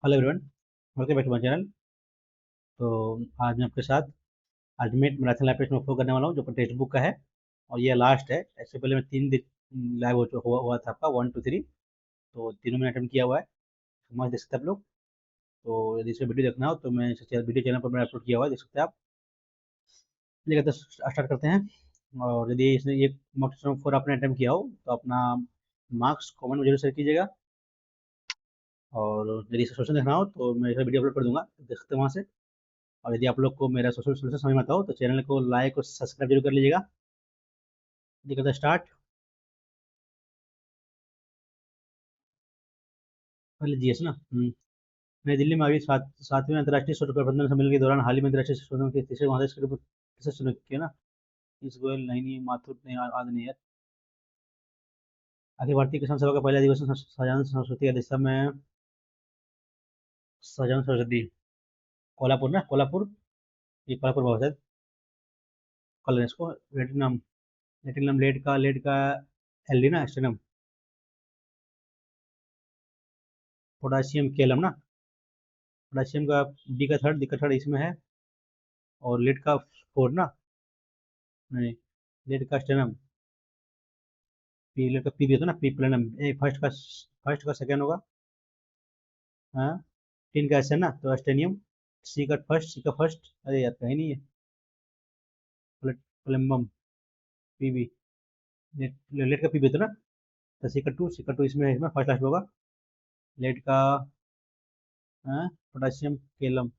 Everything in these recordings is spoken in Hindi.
Hello everyone, welcome back to my channel. तो आज मैं आपके साथ अल्टीमेट मैराथन लाइव टेस्ट में फोकस करने वाला हूँ, जो कि टेक्स्ट बुक का है और ये लास्ट है। इससे पहले मैं तीन लाइव हुआ था आपका 1 2 3। तो तीनों मैंने अटेम्प्ट किया हुआ है। मस्त देख सकते हैं आप लोग। तो यदि इसमें वीडियो देखना हो तो मैं वीडियो चैनल पर मैंने अपलोड किया हुआ है, देख सकते हैं आप। चलिए तो स्टार्ट करते हैं। और यदि इसने ये मॉक टेस्ट 4 आपने अटेम्प्ट किया हो तो अपना मार्क्स कमेंट में जरूर शेयर कीजिएगा। और यदि इसे सोल्यूशन देखना हो तो मैं इसका वीडियो अपलोड कर दूंगा, देख सकते हैं वहाँ से। और यदि आप लोग को मेरा सोशल सोल्यूशन समझ में आता हो तो चैनल को लाइक और सब्सक्राइब जरूर कर लीजिएगा। ये करते स्टार्ट। पहले जीएस ना। नई दिल्ली में अभी 7वें अंतर्राष्ट्रीय शोध प्रबंधन सम्मेलन के दौरान हाल ही में अंतर्राष्ट्रीय शोधों के तीसरे महादेश के रूप किसे चुना किया ना। इस गोयल नैनी माथुर ने आदि ने यार। अखिल भारतीय किसान सभा का पहला अधिवेशन सहजानंद सरस्वती की अध्यक्षता में। सहजानंद सरस्वती। कोल्हापुर ना, कोल्हापुर। ये कोल्हापुर बहुत है। कल इसको लेटिनम। लेटिनम लेड का एल डी ना, एस्टेनम। पोटाशियम केलम ना। पोटाशियम का डी का थर्ड इसमें है। और लेड का फोर ना। नहीं, लेड का स्टेनम। पी लेड का पी भी होता है ना, पी प्लेनम। ए फर्स्ट का सेकेंड होगा। हाँ। टीन का एस है ना, तो अस्टेनियम। सी का फर्स्ट, अरे यार कहीं नहीं है। Plumbum. P B. Lead. Lead का पी भी होता है ना। तो सी का टू इसमें है, इसमें फर्स्ट लास्ट होगा। लेड का। हाँ, पोटाशियम केलम।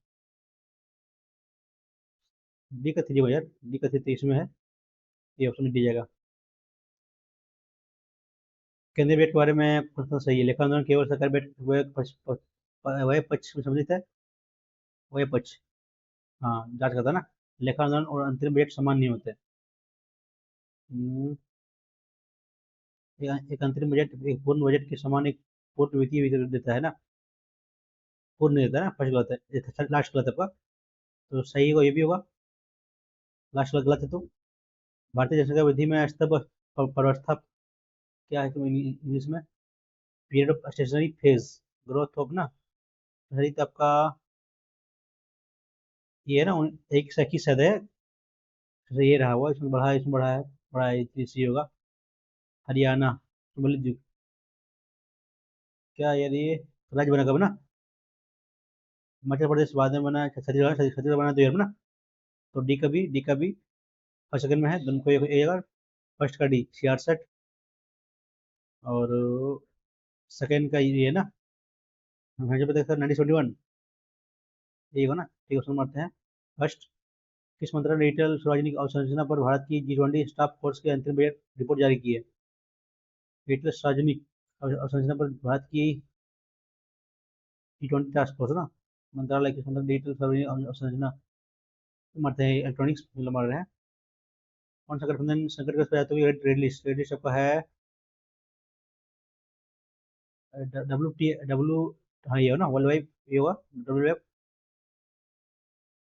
डी का थ्री हो यार, डी का थ्री तो इसमें है। ये ऑप्शन में दी जाएगा। केंद्रीय बजट के बारे में प्रश्न सही है। लेखा आंदोलन केवल सरकार बजट वह पक्ष में सम्मिलित है। वह पक्ष। हाँ, जांच करता है ना। लेखा आंदोलन और अंतरिम बजट समान नहीं होते। हम्म, एक अंतरिम बजट एक पूर्ण बजट के समान एक पूर्ण वित्तीय विवरण देता है ना। पूर्ण नहीं देता है ना, फर्स्ट गलत है, लास्ट गलत है आपका। तो सही होगा, ये भी होगा। लास्ट गलत गलत है तो। भारतीय जनसंख्या वृद्धि में स्तब्ध प्रवस्था क्या है, तो इंग्लिश में period of stationary phase growth of ना। सही तो आपका ये है ना, एक से 21 है। तो ये रहा हुआ, इसमें बढ़ा है, इसमें बढ़ा है। बढ़ा है, इसी होगा। हरियाणा। बोले जी, क्या यार ये राज्य बना कब ना। हिमाचल प्रदेश बाद में बना, छत्तीसगढ़ बना 2000 में ना। तो डी का भी फर्स्ट सेकंड में है, दोनों को एक एक। फर्स्ट का डी 66। और सेकंड का ये है ना। हिमाचल प्रदेश का 1971। ये होगा ना, ठीक है, सुन मारते हैं। फर्स्ट। किस मंत्रालय ने डिजिटल सार्वजनिक अवसंरचना पर भारत की G20 स्टाफ फोर्स की अंतिम बजट रिपोर्ट जारी की है। डिजिटल सार्वजनिक अवसंरचना पर भारत की G20 टास्क फोर्स ना। मंत्रालय किस मंत्रालय डिजिटल सार्वजनिक अवसंरचना मारते हैं, इलेक्ट्रॉनिक्स मार रहे हैं। कौन सा गठबंधन संकटग्रस्त प्रजातियों की रेड लिस्ट आपका है। डब्ल्यू। हाँ, ये हो ना, वर्ल्ड वाइड। ये होगा डब्ल्यू।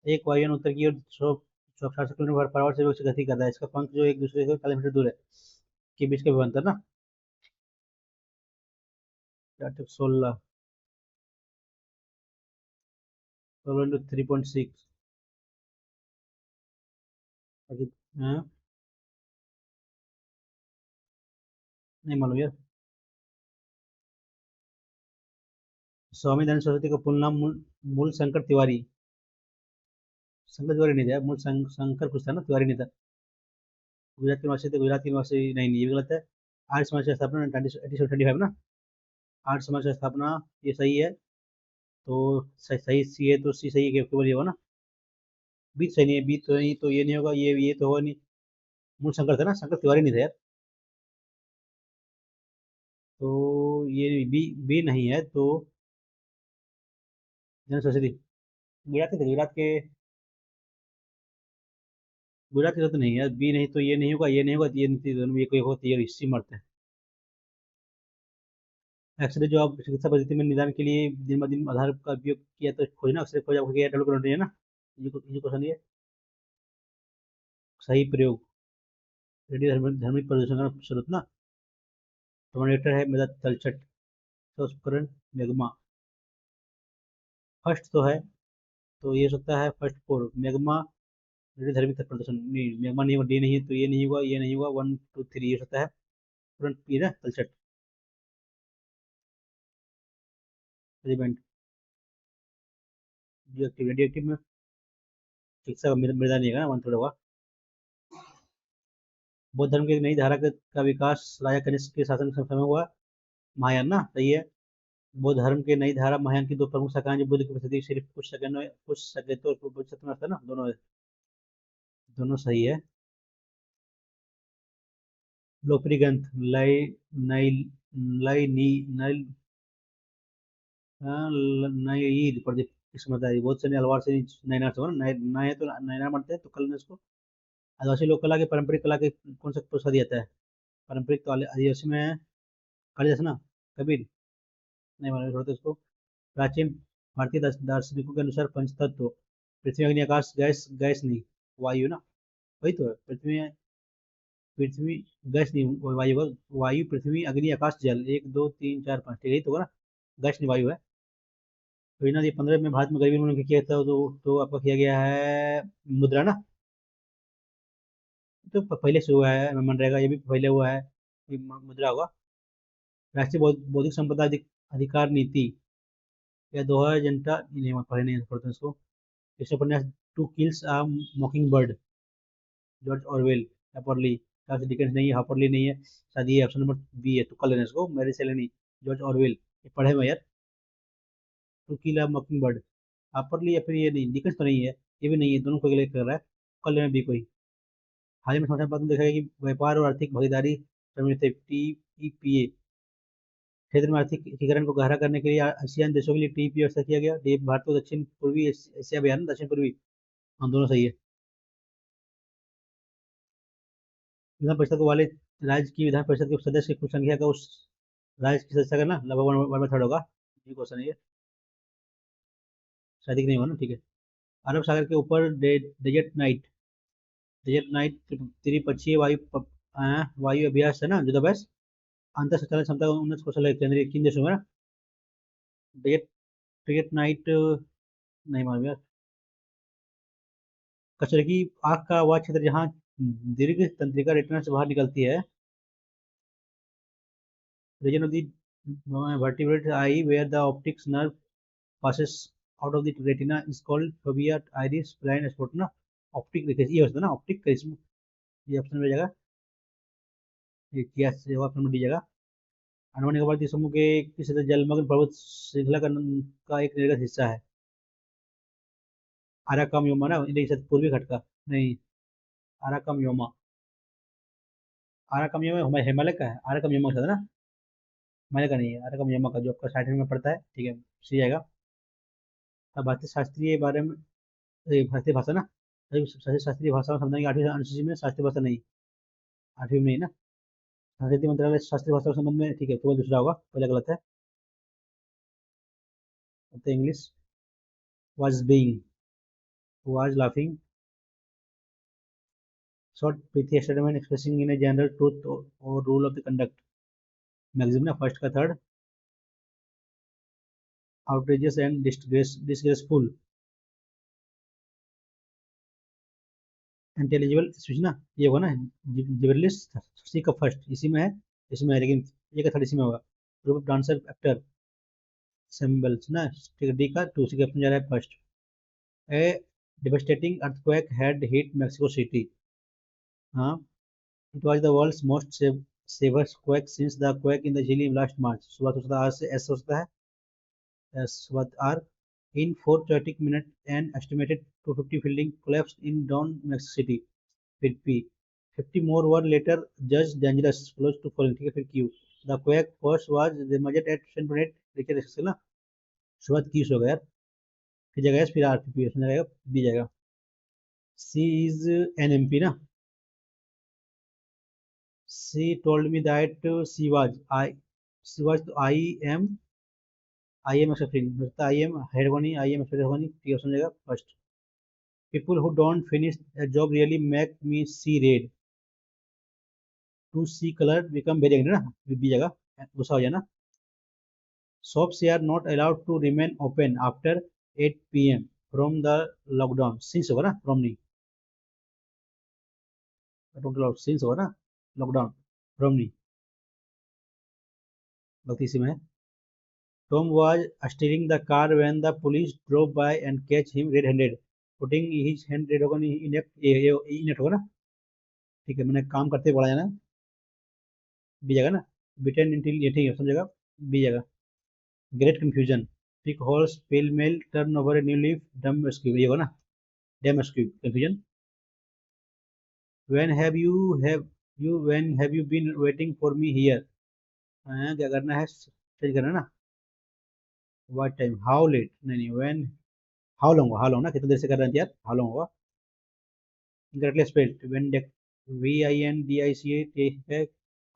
एक वायुयान उत्तर की ओर 160 किलोमीटर पर आवर से वेग से गति कर रहा है। इसका पंख जो एक दूसरे से 40 मीटर दूर है, के बीच का विभवांतर ना। 16। 3.6। हाँ, नहीं मालूम यार। स्वामी दयानंद सरस्वती का पूर्ण नाम मूल शंकर तिवारी। शंकर तिवारी नहीं था, मूल शंकर कुछ था ना, तिवारी नहीं था। गुजरात के निवासी थे, गुजरात के निवासी नहीं, नहीं, ये भी गलत है। आर्य समाज की स्थापना 1825 ना। आर्य समाज की स्थापना। ये सही है। तो सही सही सी है, तो सी सही है, केवल ये होगा ना। बी सही नहीं है, बी तो नहीं, तो ये नहीं होगा, ये तो होगा नहीं। मूल शंकर था ना, शंकर तिवारी नहीं था यार। तो ये बी नहीं है तो। जन सरस्वती। गुजरात के थे, गुजरात के तो नहीं है, बी नहीं तो ये नहीं होगा, ये नहीं होगा, ये नहीं, दोनों में ये कोई होती है, इसी मरते हैं। एक्सरे जो आप चिकित्सा पद्धति में निदान के लिए दिन ब दिन आधार का उपयोग किया तो खोजना, एक्सरे खोज आपको किया डेवलप करना है ना। ये क्वेश्चन ये। सही प्रयोग। रेडियो धर्मिक प्रदूषण का स्रोत ना। थर्मामीटर है मेरा तलछट। तो उपकरण। मेगमा। फर्स्ट तो है, तो ये हो सकता है फर्स्ट फोर मैग्मा धर्मी प्रदर्शन नहीं, मैग्मा नहीं होगा, डी नहीं है, तो ये नहीं हुआ, ये नहीं हुआ, 1 2 3 ये हो सकता है तुरंत ये ना तलछट एलिमेंट रेडियो एक्टिव में ठीक सा मृदा नहीं है ना, वन थोड़ा होगा। बौद्ध धर्म की एक नई धारा का विकास राजा कनिष्क के शासन के समय में हुआ। महायान ना सही है। बौद्ध धर्म के नई धारा महायान की दो प्रमुख शाखाएं जो बुद्ध की उपस्थिति सिर्फ कुछ संकेतों और बुद्ध में था ना, दोनों दोनों सही है। लोकप्रिय ग्रंथ लय नई लय नी नल नई प्रदीप किस्मत है बहुत से अलवार से नैनार से ना नए तो नैनार मानते हैं तो कल ने इसको आदिवासी लोक कला की पारंपरिक कला के कौन सा पुरस्कार दिया जाता है? पारंपरिक तो आदिवासी में कालिदास ना, कबीर नहीं मालूम छोड़ते इसको। प्राचीन भारतीय दार्शनिकों के अनुसार पंचतत्व पृथ्वी अग्नि आकाश गैस गैस नहीं वायु ना, वही तो है पृथ्वी गैस नहीं वायु वायु पृथ्वी अग्नि आकाश जल 1 2 3 4 5 ठीक है, तो होगा ना, गैस नहीं वायु है। तो ना ये 15 में भारत में गरीबी उन्मूलन किया था, तो आपका किया गया है मुद्रा ना, तो पहले से हुआ है मन रहेगा, ये भी पहले हुआ है, ये मुद्रा होगा। राष्ट्रीय बौद्धिक संपदा अधिकार नीति या दोहा जनता नहीं पढ़े नहीं पढ़ते इसको। इस उपन्यास to kills a mockingbird George Orwell Harper Lee Charles Dickens नहीं है, हार्परली नहीं है, शायद ये ऑप्शन नंबर बी है, तुक्का लेना इसको, मैरी सेलेनी जॉर्ज ऑरवेल ये पढ़े मैं यार। टू किल आ मॉकिंग बर्ड हार्परली या फिर ये नहीं, डिकेंस तो नहीं है, ये भी नहीं है, दोनों को कर रहा है, तुक्का लेना बी कोई। हाल ही में समाचार पत्र में देखा गया कि व्यापार और आर्थिक भागीदारी समझौते टीईपीए क्षेत्र में आर्थिक एकीकरण को गहरा करने के लिए आसियान देशों के लिए टीईपीए व्यवस्था किया गया। ये भारत को दक्षिण पूर्वी एशिया अभियान दक्षिण पूर्वी, हम दोनों सही है। विधान परिषद को वाले राज्य की विधान परिषद के सदस्य की कुल संख्या का उस राज्य की सदस्य का ना लगभग 1/3 होगा। ये क्वेश्चन है ये, शादी नहीं होगा ना, ठीक है। अरब सागर के ऊपर डेजर्ट नाइट त्रिपक्षीय वायु अभ्यास है ना, युद्धाभ्यास अंतर संचालन क्षमता उन्नत कौशल केंद्रीय किन देशों में ना, डेजर्ट डेजर्ट नाइट नहीं मालूम यार। कचरे की आग का वह क्षेत्र जहाँ दीर्घ तंत्रिका रेटिना से बाहर निकलती है, region of the vertebrate eye where the optic nerve passes out of the retina is called fovea iris blind spot ना, ऑप्टिक देखिए ये होता है ना, ऑप्टिक का इसमें ये ऑप्शन में जाएगा, ये किया जवाब नंबर डी जाएगा। अंडमान निकोबार द्वीप समूह के किस जलमग्न पर्वत श्रृंखला का एक निर्गत हिस्सा है? आराकम योमा ना, इंडिया के साथ पूर्वी घाट का नहीं, आराकम योमा, आराकम योमा हिमालय का है, आराकम योमा का था ना, हिमालय का नहीं है, आराकम योमा का जो आपका 60 में पड़ता है, ठीक है सही आएगा। अब भारतीय शास्त्रीय बारे में भारतीय भाषा ना, शास्त्रीय भाषा और संविधान की 8वीं अनुसूची में शास्त्रीय भाषा नहीं, 8वीं में नहीं ना, संस्कृति मंत्रालय शास्त्रीय भाषा के संबंध में ठीक है, केवल दूसरा होगा, पहले गलत है। तो English was being was laughing short pithy statement expressing in a general truth or rule of the conduct magazine ना, फर्स्ट का third outrageous and disgraceful intelligible speech ना, ये होगा ना, जिबरलिस सी का फर्स्ट इसी में है, इसमें है, लेकिन ये का थर्ड इसी में होगा। Group of dancer actor symbols ना, ठीक है, डी का टू सी का ऑप्शन जा रहा है first. A devastating earthquake had hit Mexico City, हाँ, it was the world's most severe quake since the quake in the Chile last March, शुरुआत हो सकता है आर से, एस हो सकता है, एस शुरुआत are. in 4 chaotic minutes an estimated 250 buildings collapsed in down Mexico City, फिर P 50 more were later judged dangerous close to falling, ठीक है, फिर Q the quake force was measured at 10.8 Richter scale ना, शुरुआत Q से होगा यार, फिर जाएगा S, फिर R, फिर P, उसमें जाएगा B जाएगा। C is NMP ना, she told me that she was तो I am suffering, मतलब I am head होनी, I am suffering होनी, ठीक है समझेगा first. people who don't finish a job really make me see red, to see color become very angry ना, बी जगह गुस्सा हो जाना। shops are not allowed to remain open after 8 PM from the lockdown since होगा ना, फ्रॉम नहीं, टोटल सिंस होगा ना, लॉकडाउन, फ्रॉम नहीं, गलती इसी में है। Tom was steering the car when the police drove by and catch him red-handed. Putting his hand red होगा नहीं, इनेक्ट होगा ना, ठीक है, मैंने काम करते पढ़ा जाना, बी जगह ना, बिटेन इंटिल ये ठीक है, समझेगा, बी जगह। Great confusion, pick holes pell mell turn over a new leaf damp squib, ये होगा ना, damp squib confusion. When have you been waiting for me here, क्या करना है, चेंज करना है ना, व्हाट टाइम, हाउ लेट, नहीं नहीं, व्हेन, हाउ लॉन्ग ना, कितनी देर से कर रहे हैं यार, हाउ लॉन्ग होगा, करेक्टली स्पेल्ड, वेंडेक, VINDICA ठीक है,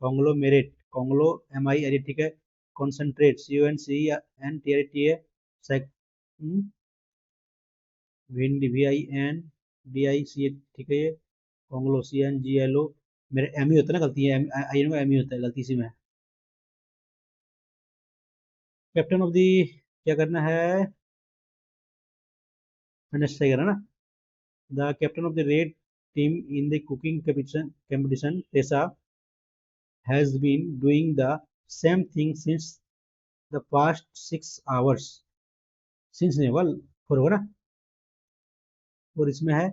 कॉन्ग्लोमेरेट, कॉन्ग्लो MI ठीक है, कॉन्सेंट्रेट CONCENTRATE, सेक, VINDICA ठीक है, ये कॉन्ग्लो CNGLO, मेरे एम ही होता है ना, गलती है, आई का एम ही होता है, गलती सी में। कैप्टन ऑफ दी, क्या करना है, मैंने सही करा ना, the captain of the red team in the cooking competition Tesa has been doing the same thing since the past 6 hours, since नहीं होगा, फोर होगा ना, और इसमें है,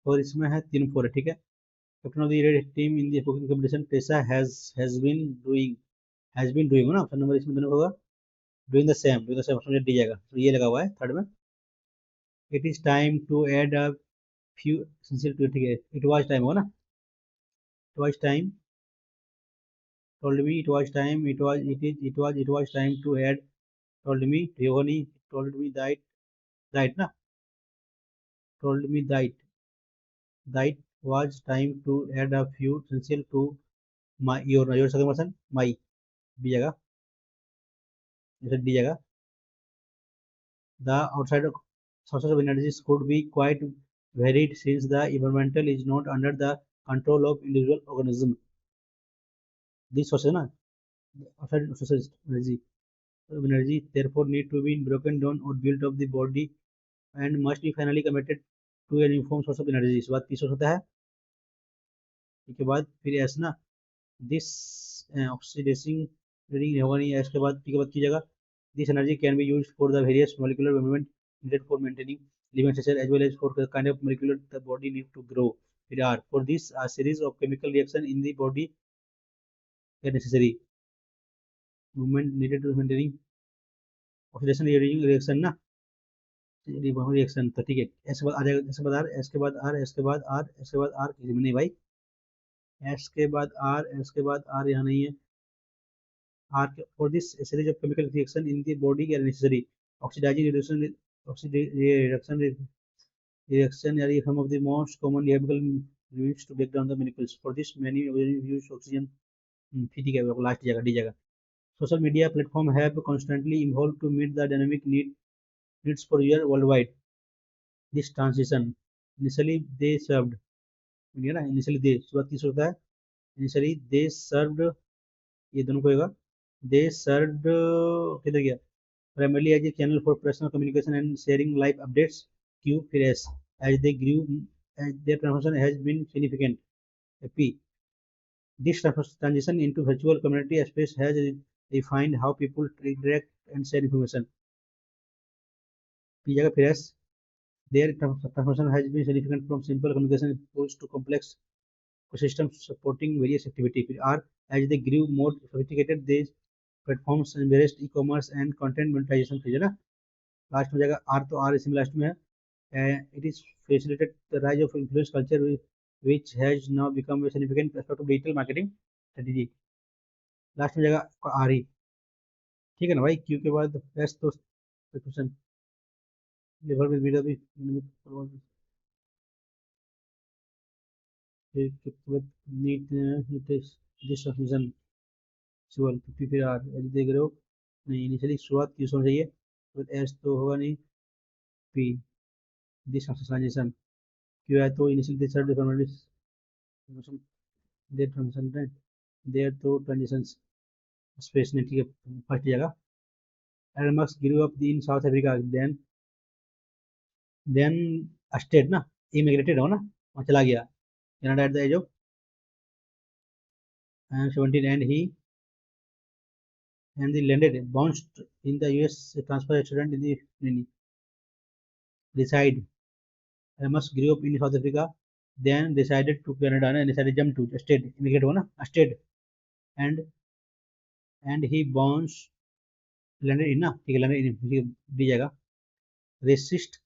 और इसमें है तीन फोर है, ठीक है। Captain of the red team in the cooking competition Tessa has been doing ना, ऑप्शन नंबर इसमें दोनों होगा, doing the same option D जाएगा, तो ये लगा हुआ है थर्ड में। It is time to add a few essential to, ठीक है, इट वाज टाइम होगा ना, it was time, told me it was time, it was time to add, told me Rehoni, told me that na, told me that was time to add a few essential to my your second person my, भी जगह, जैसे डी जगह, the outside sources of energies could be quite varied since the environmental is not under the control of individual organism, these sources na, outside sources energy therefore need to be broken down or built up the body and must be finally committed to a uniform source of energy, इस बात की सोच होता है। इसके बाद फिर एस ना, दिस ऑक्सीडेसिंग रीडिंग होगा नहीं, इसके बाद की कीजिएगा, this energy can be use for the various molecular movement needed for maintaining living structure as well as for the kind of molecule the body need to grow, फिर are for this a series of chemical reaction in the body are necessary, movement needed to maintaining oxidation reaction ना, रिएक्शन, तो ठीक है, इसके बाद आ जाएगा, इसके बाद आर, इसके बाद आर, इसके बाद आर, इसके बाद आर, किसी में नहीं भाई, एस के बाद आर, एस के बाद आर यहाँ नहीं है, are for this series of chemical reaction in the body are necessary, oxidising reduction, reduction reaction are some of the most common chemical used to break down the molecules, for this many use oxygen, ठीक है, लास्ट जगह डी जगह, social media platform have constantly evolved to meet the dynamic needs for user worldwide, this transition initially they served, ना, इनिशियली दे शुरुआत किस होता है, इनिशियली दे सर्व्ड, ये दोनों को होगा, दे सर्व्ड किधर गया, primarily as a channel for personal communication and sharing live updates, Q फिर S, as they grew, as their transformation has been significant, P, this transition into virtual community space has refined how people interact and share information, P जगह फिर S, their transformation has been significant from simple communication tools to complex systems supporting various activities, फिर R, as they grew more sophisticated these platforms embraced e-commerce and content monetization, ठीक है ना, लास्ट में जाएगा आर, तो आर इसी में लास्ट में है, it is facilitated the rise of influence culture which has now become a significant aspect of digital marketing strategy, last में जाएगा आर ही, ठीक है ना भाई, क्यू के बाद एस, तो क्वेश्चन लिवर में भी नीट दिस सबमिशन सिवल 50 फिर आर, यदि देख रहे हो, नहीं इनिशियली शुरुआत किस होना चाहिए, तो एस तो होगा नहीं, पी दिस ट्रांजिशन, क्यों है तो initial this there transition, there तो ट्रांजिशन स्पेस ने, ठीक है, फर्स्ट जगह, Elon Musk grew up in South Africa, then state ना, इमिग्रेटेड हो ना, वहाँ चला गया Canada at the age of 17 and he landed bounced in the US transfer student in the reside. Must grew up in South Africa, then decided to Canada and decided jump to state immigrate हो ना state and he bounced landed in ना, ठीक है, landed in दी जाएगा racist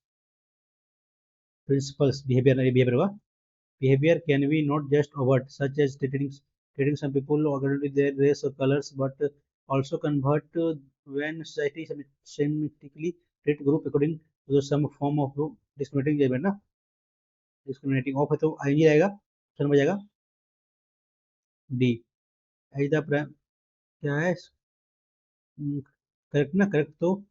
principles behavior होगा. Behavior can be not just overt, such as treating some people according to their race or colors, but also convert when society systematically treat group according to some form of discriminating behavior ना. डिस्क्रिमिनेटिंग ऑफ है तो आई नहीं रहेगा, ऑप्शन में जाएगा डी. एज द क्या है करेक्ट ना, करेक्ट तो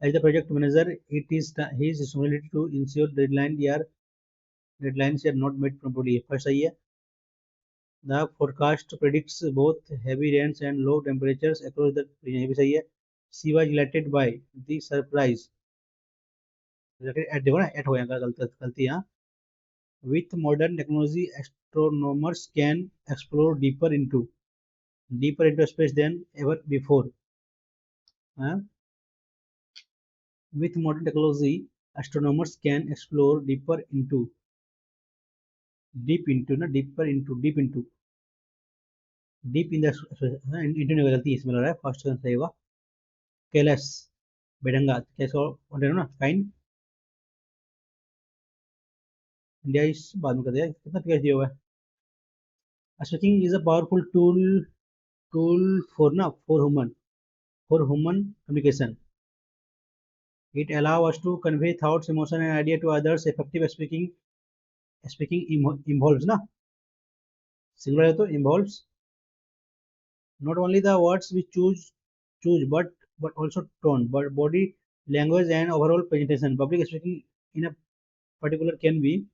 as the project manager it is his responsibility to ensure deadlines are not met properly. First सही है. The forecast predicts both heavy rains and low temperatures across the region, ये भी सही है. She was elected by the surprise, देखो ना एट हो जाएगा, गलती यहाँ. With modern technology, astronomers can explore deeper into space than ever before. With modern technology, astronomers can explore deeper into deep in the into नहीं गलती इसमें लग रहा है. फर्स्ट आंसर सही होगा. केलस बेडंगा कैसे ना काइन इंडिया इस बाद में कर दिया. कितना पीएच दिया हुआ है. Speaking is a powerful tool for human communication. It allows us to convey thoughts, emotion, and idea to others. Effective speaking involves ना, singular है तो involves not only the words we choose but also tone, but body language and overall presentation. Public speaking in a particular can be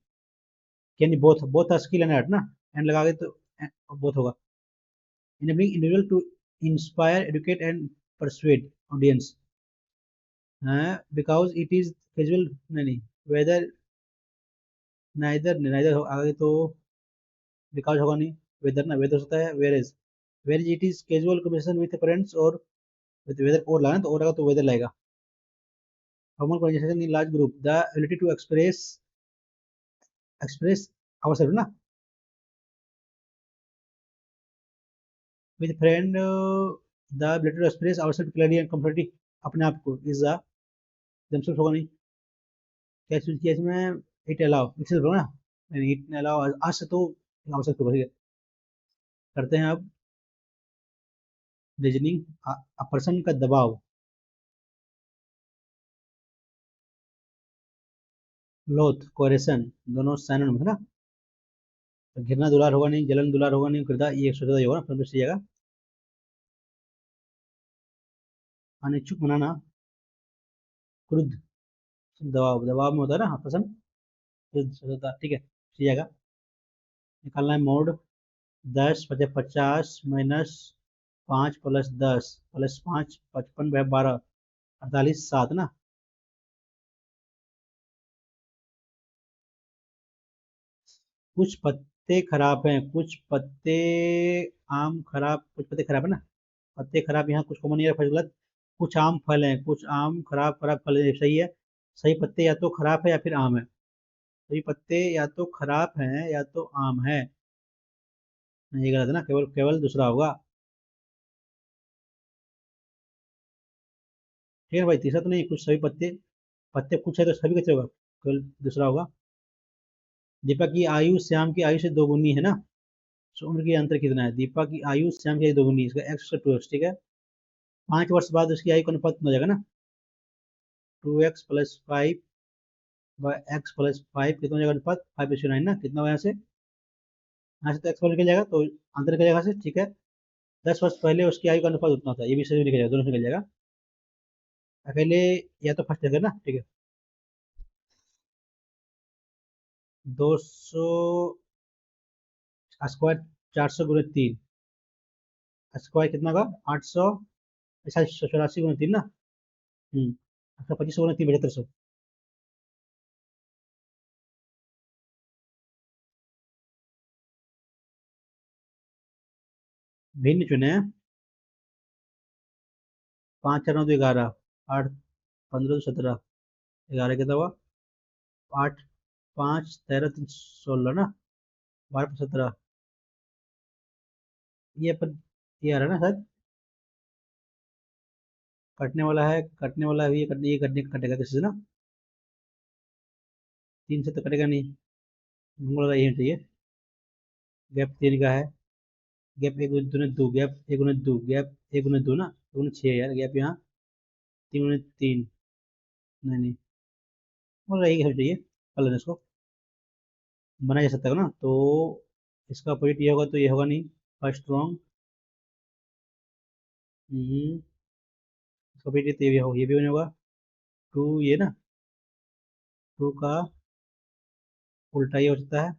both a skill and art ना, and लगा के तो both होगा. Enabling individual to inspire, educate, and persuade audience. Because it is casual नहीं, whether neither आगे तो बिकॉज होगा नहीं. वेदर ना, वेदर होता है where it is casual conversation with friends और विद वेदर और लाना तो और लगा तो वेदर लाएगा. Common conversation in large group, the ability to express ourself ना, with friend the ability to express ourself clearly and comfortably, अपने आप को इज द देमसेल्फ होगा नहीं. क्या चीज किया इसमें, इट अलाउ इटसेल्फ होगा ना, इट अलाउ अस तो आवरसेल्फ होगा. ठीक है, करते हैं अब रीजनिंग. अ पर्सन का दबाव, लोथ कोरेशन दोनों साइनोनिम है ना. तो घिरना दुलार होगा नहीं, जलन दुलार होगा नहीं, कृदा ये एक सोचता होगा ना, फिर से जाएगा. अनिच्छुक मनाना, क्रुद्ध दबाव, दबाव में होता है ना पसंद, क्रुद्ध सोचता. ठीक है, जाएगा. निकालना है मोड. 10 × 50 माइनस 5 प्लस 10 प्लस 5 55/12 48 7 ना. कुछ पत्ते खराब हैं, कुछ पत्ते आम खराब, कुछ पत्ते खराब है ना. पत्ते खराब यहाँ कुछ कॉमन नहीं है, गलत. कुछ आम फल हैं, कुछ आम खराब खराब फल है, सही है. सही पत्ते या तो खराब है या फिर आम है. सही पत्ते या तो खराब हैं या तो आम है. नहीं, गलत है ना, केवल केवल दूसरा होगा. ठीक है भाई, तीसरा तो नहीं. कुछ सभी पत्ते पत्ते कुछ है तो सभी कैसे होगा, केवल दूसरा होगा. दीपक की आयु श्याम की आयु से दोगुनी है ना. सो उम्र की अंतर कितना है. दीपक की आयु श्याम की आयु दोगुनी, इसका एक्स का 2x. ठीक है, 5 वर्ष बाद उसकी आयु का अनुपात कितना हो जाएगा ना. 2x + 5/x + 5 कितना हो जाएगा अनुपात, 5:9 ना. कितना होगा यहाँ से तो एक्स निकल जाएगा तो अंतर निकल जाएगा से. ठीक है, 10 वर्ष पहले उसकी आयु का अनुपात उतना था, ये भी सही निकल जाएगा, दोनों से निकल जाएगा. पहले या तो फर्स्ट जगह ना. ठीक है, 200 स्क्वायर 400 × 3 स्क्वायर कितना होगा 800 84 × 3 ना. अच्छा 25 गुना 3 7500। भिन्न चुने हैं। 5 4 9 2 11, 8 15 2 17, 11 कितना हुआ? 8 5 13 3 16 ना, 12 17। ये अपन, ये आ रहा है ना शायद, कटने वाला है, कटने वाला है, ये कटने कटेगा किसी से ना, 3 से तो कटेगा नहीं। हमको लगा यही चाहिए। गैप 3 का है। गैप 1 गुने 2, गैप 1 गुने 2, गैप 1 गुने 2 ना, 2 गुने 6 यार, गैप यहाँ 3 गुने 3। नहीं नहीं, मतलब यही होना चाहिए। कर लेना इसको, बना जा सकता है ना, तो इसका अपोजिट ये होगा, तो ये होगा नहीं। First wrong. इसका अपोजिट तो ये भी नहीं होगा। 2 ये ना, 2 का उल्टा ये हो सकता है,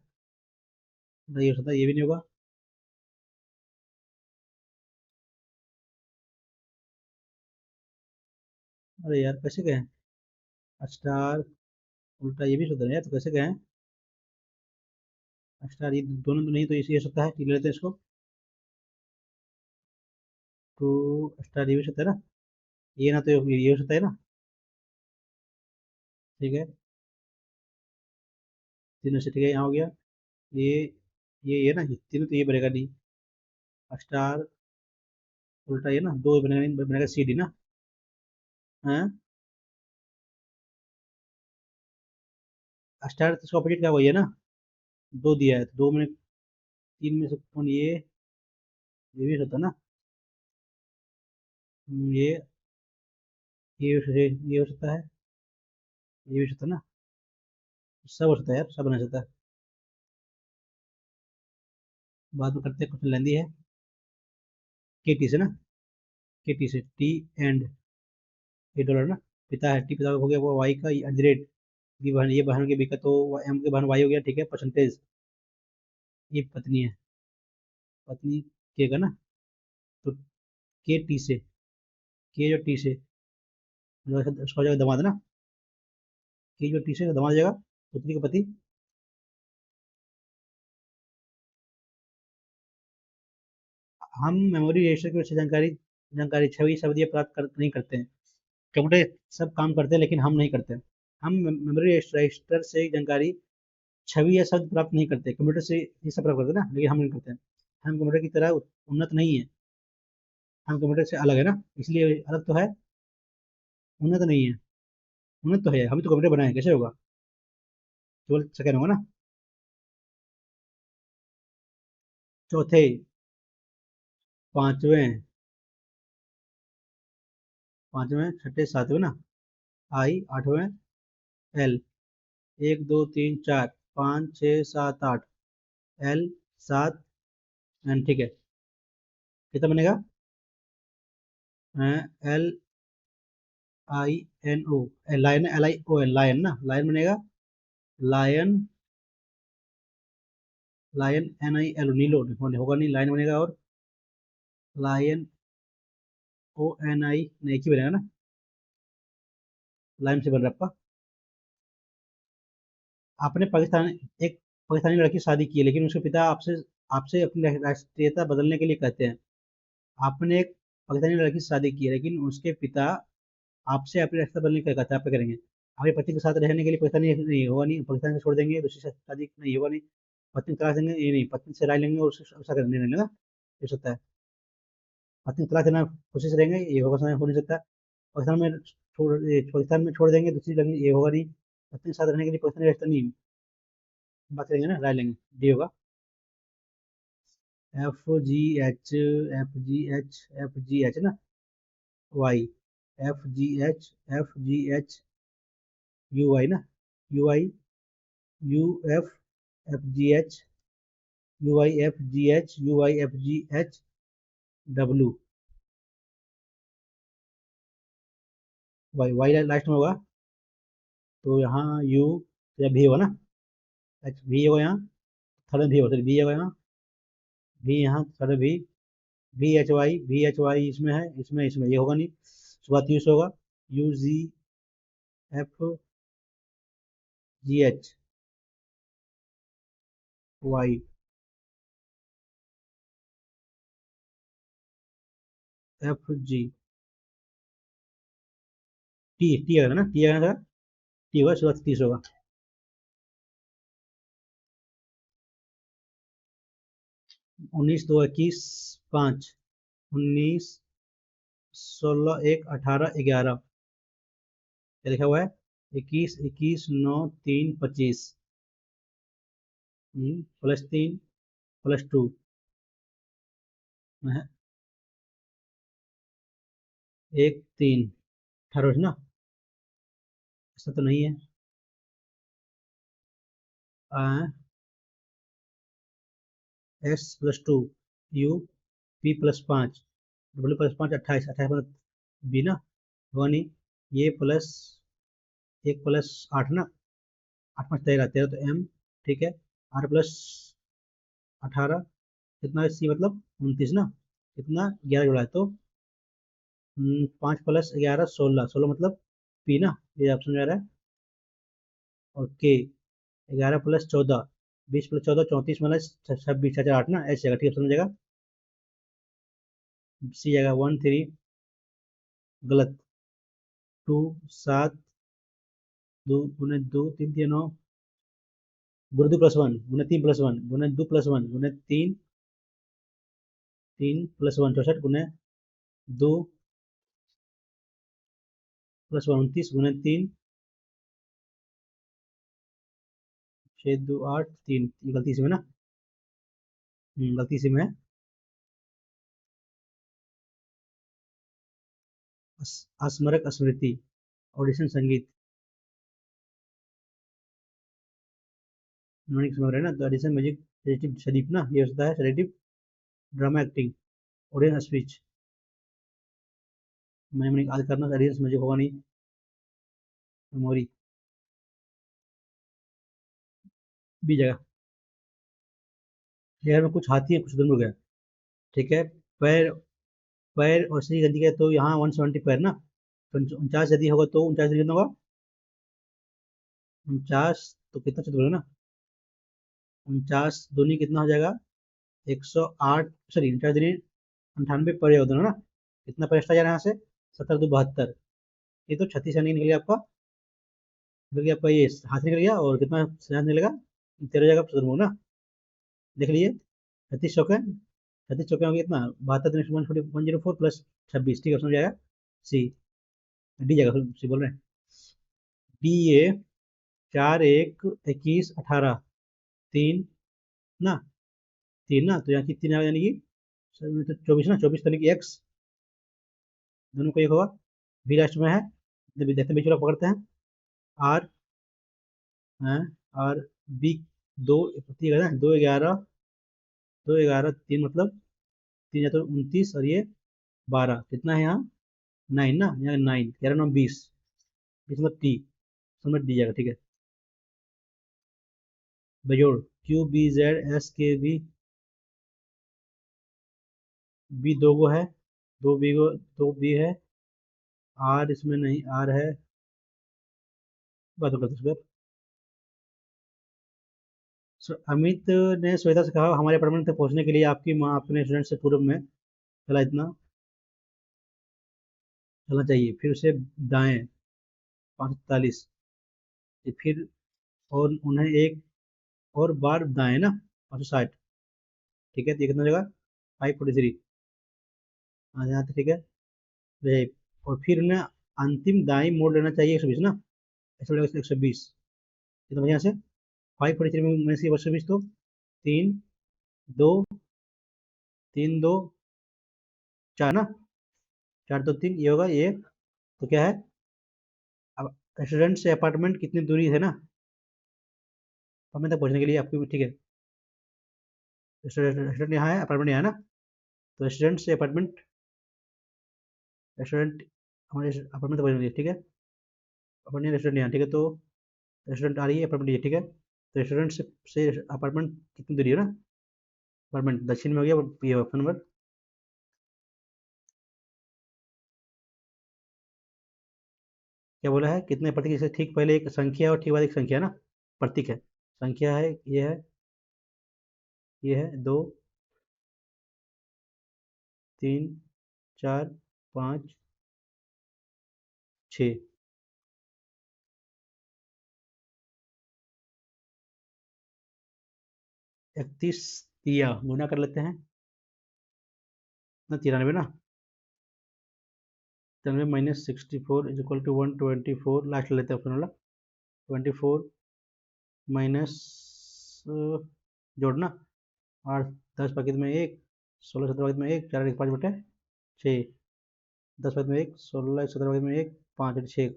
उल्टा ये हो सकता है, ये भी नहीं होगा। अरे यार कैसे गए हैं? स्टार उल्टा ये भी सुधर है यार, तो कैसे गए हैं? स्टार ये दोनों तो नहीं, तो इसे हो सकता है, ले लेते हैं इसको। 2 स्टार ये भी हो सकता है ना, ये ना, तो ये हो सकता है ना। ठीक है, तीनों से ठीक है, यहाँ हो गया। ये ये ना, ये तीनों तो ये बनेगा नहीं। स्टार उल्टा ये ना, दो बनेगा नहीं, बनेगा सी डी ना। हाँ, स्टार तो इसका ऑपोजिट क्या वही है ना, दो दिया है, तो दो में, तीन में से कौन ये भी होता है ना। ये हो सकता है, ये भी हो सकता है ना, सब हो सकता है यार, सब बना सकता है। बाद में करते हैं, क्वेश्चन लेंदी है। के टी से ना, के टी से टी एंड ये डॉलर ना, पिता है टी, पिता हो गया वो वाई का @ की बहन, ये बहन के बी का, तो एम के बहन वाई हो गया, ठीक है, परसेंटेज। ये पत्नी है, पत्नी के का ना, तो के टी से, के जो टी से, मतलब उसका हो जाएगा दामाद ना, के जो टी से दामाद हो जाएगा, पुत्री का पति। हम मेमोरी रजिस्टर की वजह से जानकारी, जानकारी छवि शब्द ये प्राप्त नहीं करते हैं। कंप्यूटर सब काम करते हैं, लेकिन हम नहीं करते हैं। हम मेमोरी रजिस्टर से जानकारी, छवि या शब्द प्राप्त नहीं करते, कंप्यूटर से ये सब प्राप्त करते हैं ना, लेकिन हम नहीं करते हैं। हम कंप्यूटर की तरह उन्नत नहीं है, हम कंप्यूटर से अलग है ना, इसलिए अलग तो है, उन्नत नहीं है। उन्नत तो है, हम तो कंप्यूटर बनाए, कैसे होगा? केवल सेकंड होगा ना। चौथे, पांचवें, पांचवें छठे सातवें ना, आई आठवें, एल 1 2 3 4 5 6 7 8, एल 7 एन, ठीक है। कितना बनेगा? L I N O, lion, L I O N, lion ना, लायन बनेगा। Lion, lion N I L, नीलो होगा नहीं, लायन बनेगा। और लायन ओ एन आई, नहीं एक ही बनेगा ना, लायन से बन रहा है आपका। आपने पाकिस्तान, एक पाकिस्तानी लड़की से शादी की है, लेकिन उसके पिता आपसे, आपसे अपनी राष्ट्रीयता बदलने के लिए कहते हैं। आपने एक पाकिस्तानी लड़की से शादी की है, लेकिन उसके पिता आपसे अपनी राष्ट्रीयता बदलने के लिए कहते हैं, आप क्या करेंगे? आपके पति के साथ रहने के लिए पाकिस्तानी नहीं होगा, नहीं पाकिस्तान से छोड़ देंगे, दूसरी से शादी नहीं होगा नहीं, पत्नी तलाक देंगे, ये नहीं, पत्नी से राय लेंगे और उससे उसका निर्णय लेंगे ना, ये सकता है। पत्नी तलाक देना कोशिश रहेंगे, ये होगा, समय हो नहीं सकता। पाकिस्तान में छोड़ देंगे, दूसरी लगी, ये होगा नहीं। पत्नी के साथ रहने के लिए पाकिस्तानी रास्ता नहीं, बात करेंगे ना, राय लेंगे, डी होगा। F G H, F G H, F G H ना, Y, F G H, F G H, U Y ना, U I, U F, F G H, U I F G H, U I F G H, W Y, Y last में होगा, तो यहाँ यू, तो या भी होगा ना, एच भी होगा यहाँ, थर्ड में भी होगा, बी होगा यहाँ, भी यहाँ थर्ड भी, भी एच वाई, भी एच वाई इसमें है, इसमें इसमें ये होगा नहीं, शुरुआत यू से होगा। UZFGH YFG टी आएगा ना, टी आएगा, टी होगा, शुरुआत 30 होगा। 19 2 21 5 19 16 1 18 11 क्या लिखा हुआ है? 21 21 9 3 25 +3 +2 है 1 3 18 ना, ऐसा तो नहीं है। S+2 U P+5 W+5 28 28 मतलब बी ना, होगा नहीं। ये प्लस 1 + 8 ना, 8 5 13 13 तो M, ठीक है। R+18 कितना है? C मतलब 29 ना, कितना 11 जोड़ा है तो 5 + 11 16 16 मतलब P ना, ये ऑप्शन में आ रहा है। और K 11 + 14 20 + 14 34 मतलब 26 4 8 ना, ऐसे जगह ठीक ऑप्शन में जगह। सी जगह 1 3 गलत। 2 7 2 गुने 2 3 3 9 गुने 2 + 1 गुने 3 + 1 गुने 2 + 1 गुने 3 3 + 1 64 गुने 2 + 1 29 गुने 3 6 2 8 3 ये गलती से में ना, गलती से में है। स्मरक स्मृति ऑडिशन संगीत मणिक समझ रहे हैं ना, तो ऑडिशन म्यूजिक क्रिएटिव शरीफ ना, ये होता है creative drama acting audience speech. मैंने मणिक आज करना ऑडियंस म्यूजिक होगा नहीं, मेमोरी भी जगह। शहर में कुछ हाथी है कुछ दुम गया, ठीक है। पैर पैर और सही गति है तो यहाँ 170 पैर ना, तो 49 यदि होगा तो 49 कितना होगा? 49 तो कितना चतुर है ना, 49 दूनी कितना हो जाएगा? 108 सॉरी 49 दूनी 98 पर होता है ना, कितना पर एक्स्ट्रा जा रहा है यहाँ से? 17 2 72, ये तो 36 यानी निकल गया आपका, निकल गया आपका ये हाथ निकल गया, और कितना यहाँ निकलेगा? 13 जगह चतुर्मुख ना, देख लीजिए। 36 चौके हो गए कितना? 72 104 प्लस 26, ठीक है समझ जाएगा। सी डी जगह सी बोल रहे हैं। डी ए 4 1 21 18 3 ना, 3 ना, तो यहाँ की 3 यानी कि 24 ना, 24 यानी कि एक्स दोनों को एक होगा। बी लास्ट में है, देखते हैं बीच वाला पकड़ते हैं। आर है, और बी 2 ठीक है ना, 2 11 2 11 3 मतलब 3 या तो 29 और ये 12 कितना है यहाँ? 9 ना, यहाँ 9 11 9 20 20 मतलब टी समझ दी जाएगा, ठीक है। बेजोड़ QBZSKB बी दो गो है, दो बी गो, दो बी है। आर इसमें नहीं, आर है, बात करते इस पर। अमित ने श्वेता से कहा हमारे अपार्टमेंट तक पहुंचने के लिए आपकी माँ अपने स्टूडेंट से पूर्व में चला इतना चलना चाहिए, फिर उसे दाएं 543, फिर और उन्हें एक और बार दाएं ना 560, ठीक है। तो ये कितना जगह 543 आ जाए तो ठीक है। रहे। और फिर उन्हें अंतिम दाई मोड़ लेना चाहिए 120 ना, ऐसे बोलेगा 120 कितना बढ़िया से 543 में से 120 तो 3 2 3 2 4 ना, 4 2 3 ये होगा ये, तो क्या है अब रेस्टोरेंट से अपार्टमेंट कितनी दूरी है ना, अपार्टमेंट तक पहुंचने के लिए आपकी, ठीक है। रेस्टोरेंट यहाँ है, अपार्टमेंट यहाँ है ना, तो रेस्टोरेंट से अपार्टमेंट, रेस्टोरेंट हमारे अपार्टमेंट तक पहुंचने के लिए, ठीक है। अपार्टमेंट रेस्टोरेंट यहाँ, ठीक है। तो रेस्टोरेंट आ रही है, अपार्टमेंट ये, ठीक है। तो रेस्टोरेंट से अपार्टमेंट कितनी दूरी है ना, अपार्टमेंट दक्षिण में हो गया, ये ऑप्शन नंबर क्या बोला है, कितने प्रतीक से ठीक पहले एक संख्या और ठीक बाद एक संख्या ना, प्रतीक है। संख्या है, ये है 2, 3, 4, 5, 6। 31 दिया गुना कर लेते हैं ना, 93 ना। 93 minus 64 is equal to 124, last लेते हैं अपना वाला। 24 माइनस, जोड़ना, 8 10 पैकेट में एक, 16 17 पैकेट में एक, 4 1 5 बटे 6, 10 पैकेट में एक, 16 17 पैकेट में एक, 5 6।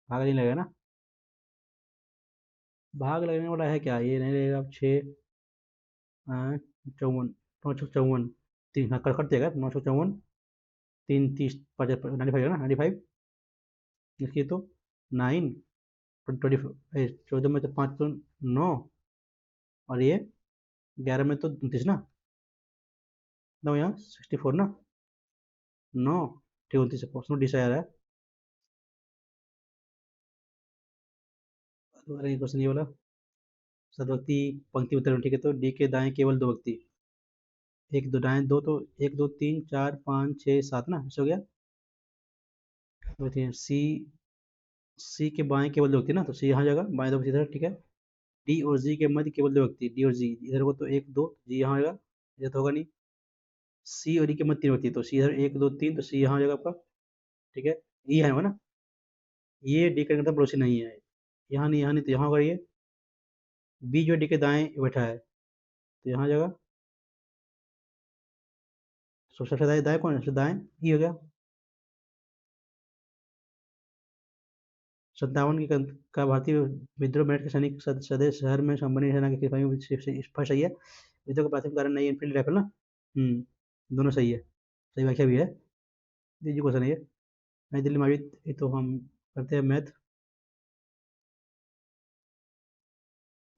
भाग नहीं लगेगा ना, भाग लगने वाला है क्या, ये नहीं लगेगा। अब 6 54, 954, 3 हाँ कट जाएगा, 954, 3 30 5 95 ना, 95। इसकी तो 9 20, 14 में तो 5 तो 9, और ये 11 में तो 29 ना, 9 यहाँ 64 ना, 9 ठीक 29 है, 29 आ रहा है। दोबारा ये क्वेश्चन ये वाला, सदव्यक्ति पंक्ति उत्तर में, ठीक है, तो डी के दाएं केवल दो व्यक्ति, एक दो दाएं दो, तो 1 2 3 4 5 6 7 ना, ऐसा हो गया। तो सी, सी के बाएं केवल दो व्यक्ति ना, तो सी यहाँ जाएगा, बाएं दो व्यक्ति इधर, ठीक है। डी और जी के मध्य केवल दो व्यक्ति, डी और जी इधर को, तो 1 2, जी यहाँ आएगा, ये तो होगा नहीं। सी और डी के मध्य 3 व्यक्ति, तो सी इधर 1 2 3, तो सी यहाँ आ जाएगा आपका, ठीक है। ई है ना, ये डी का मतलब पड़ोसी नहीं है, यहाँ नहीं, यहाँ नहीं, तो यहाँ होगा ये। बी जो डी के दाएं बैठा है, तो यहाँ आ जाएगा। सबसे दाएं दाएं कौन है, सबसे दाएं ई हो गया। 57 का भारतीय विद्रोह मेरठ के सैनिक सदैव शहर में संबंधी सेना के सिपाहियों में स्पष्ट सही है। विद्रोह का प्राथमिक कारण नहीं, इनफील्ड राइफल ना। दोनों सही है, सही व्याख्या भी है। दीजिए क्वेश्चन है ये, नई दिल्ली में आयोजित, ये तो हम करते हैं मैथ।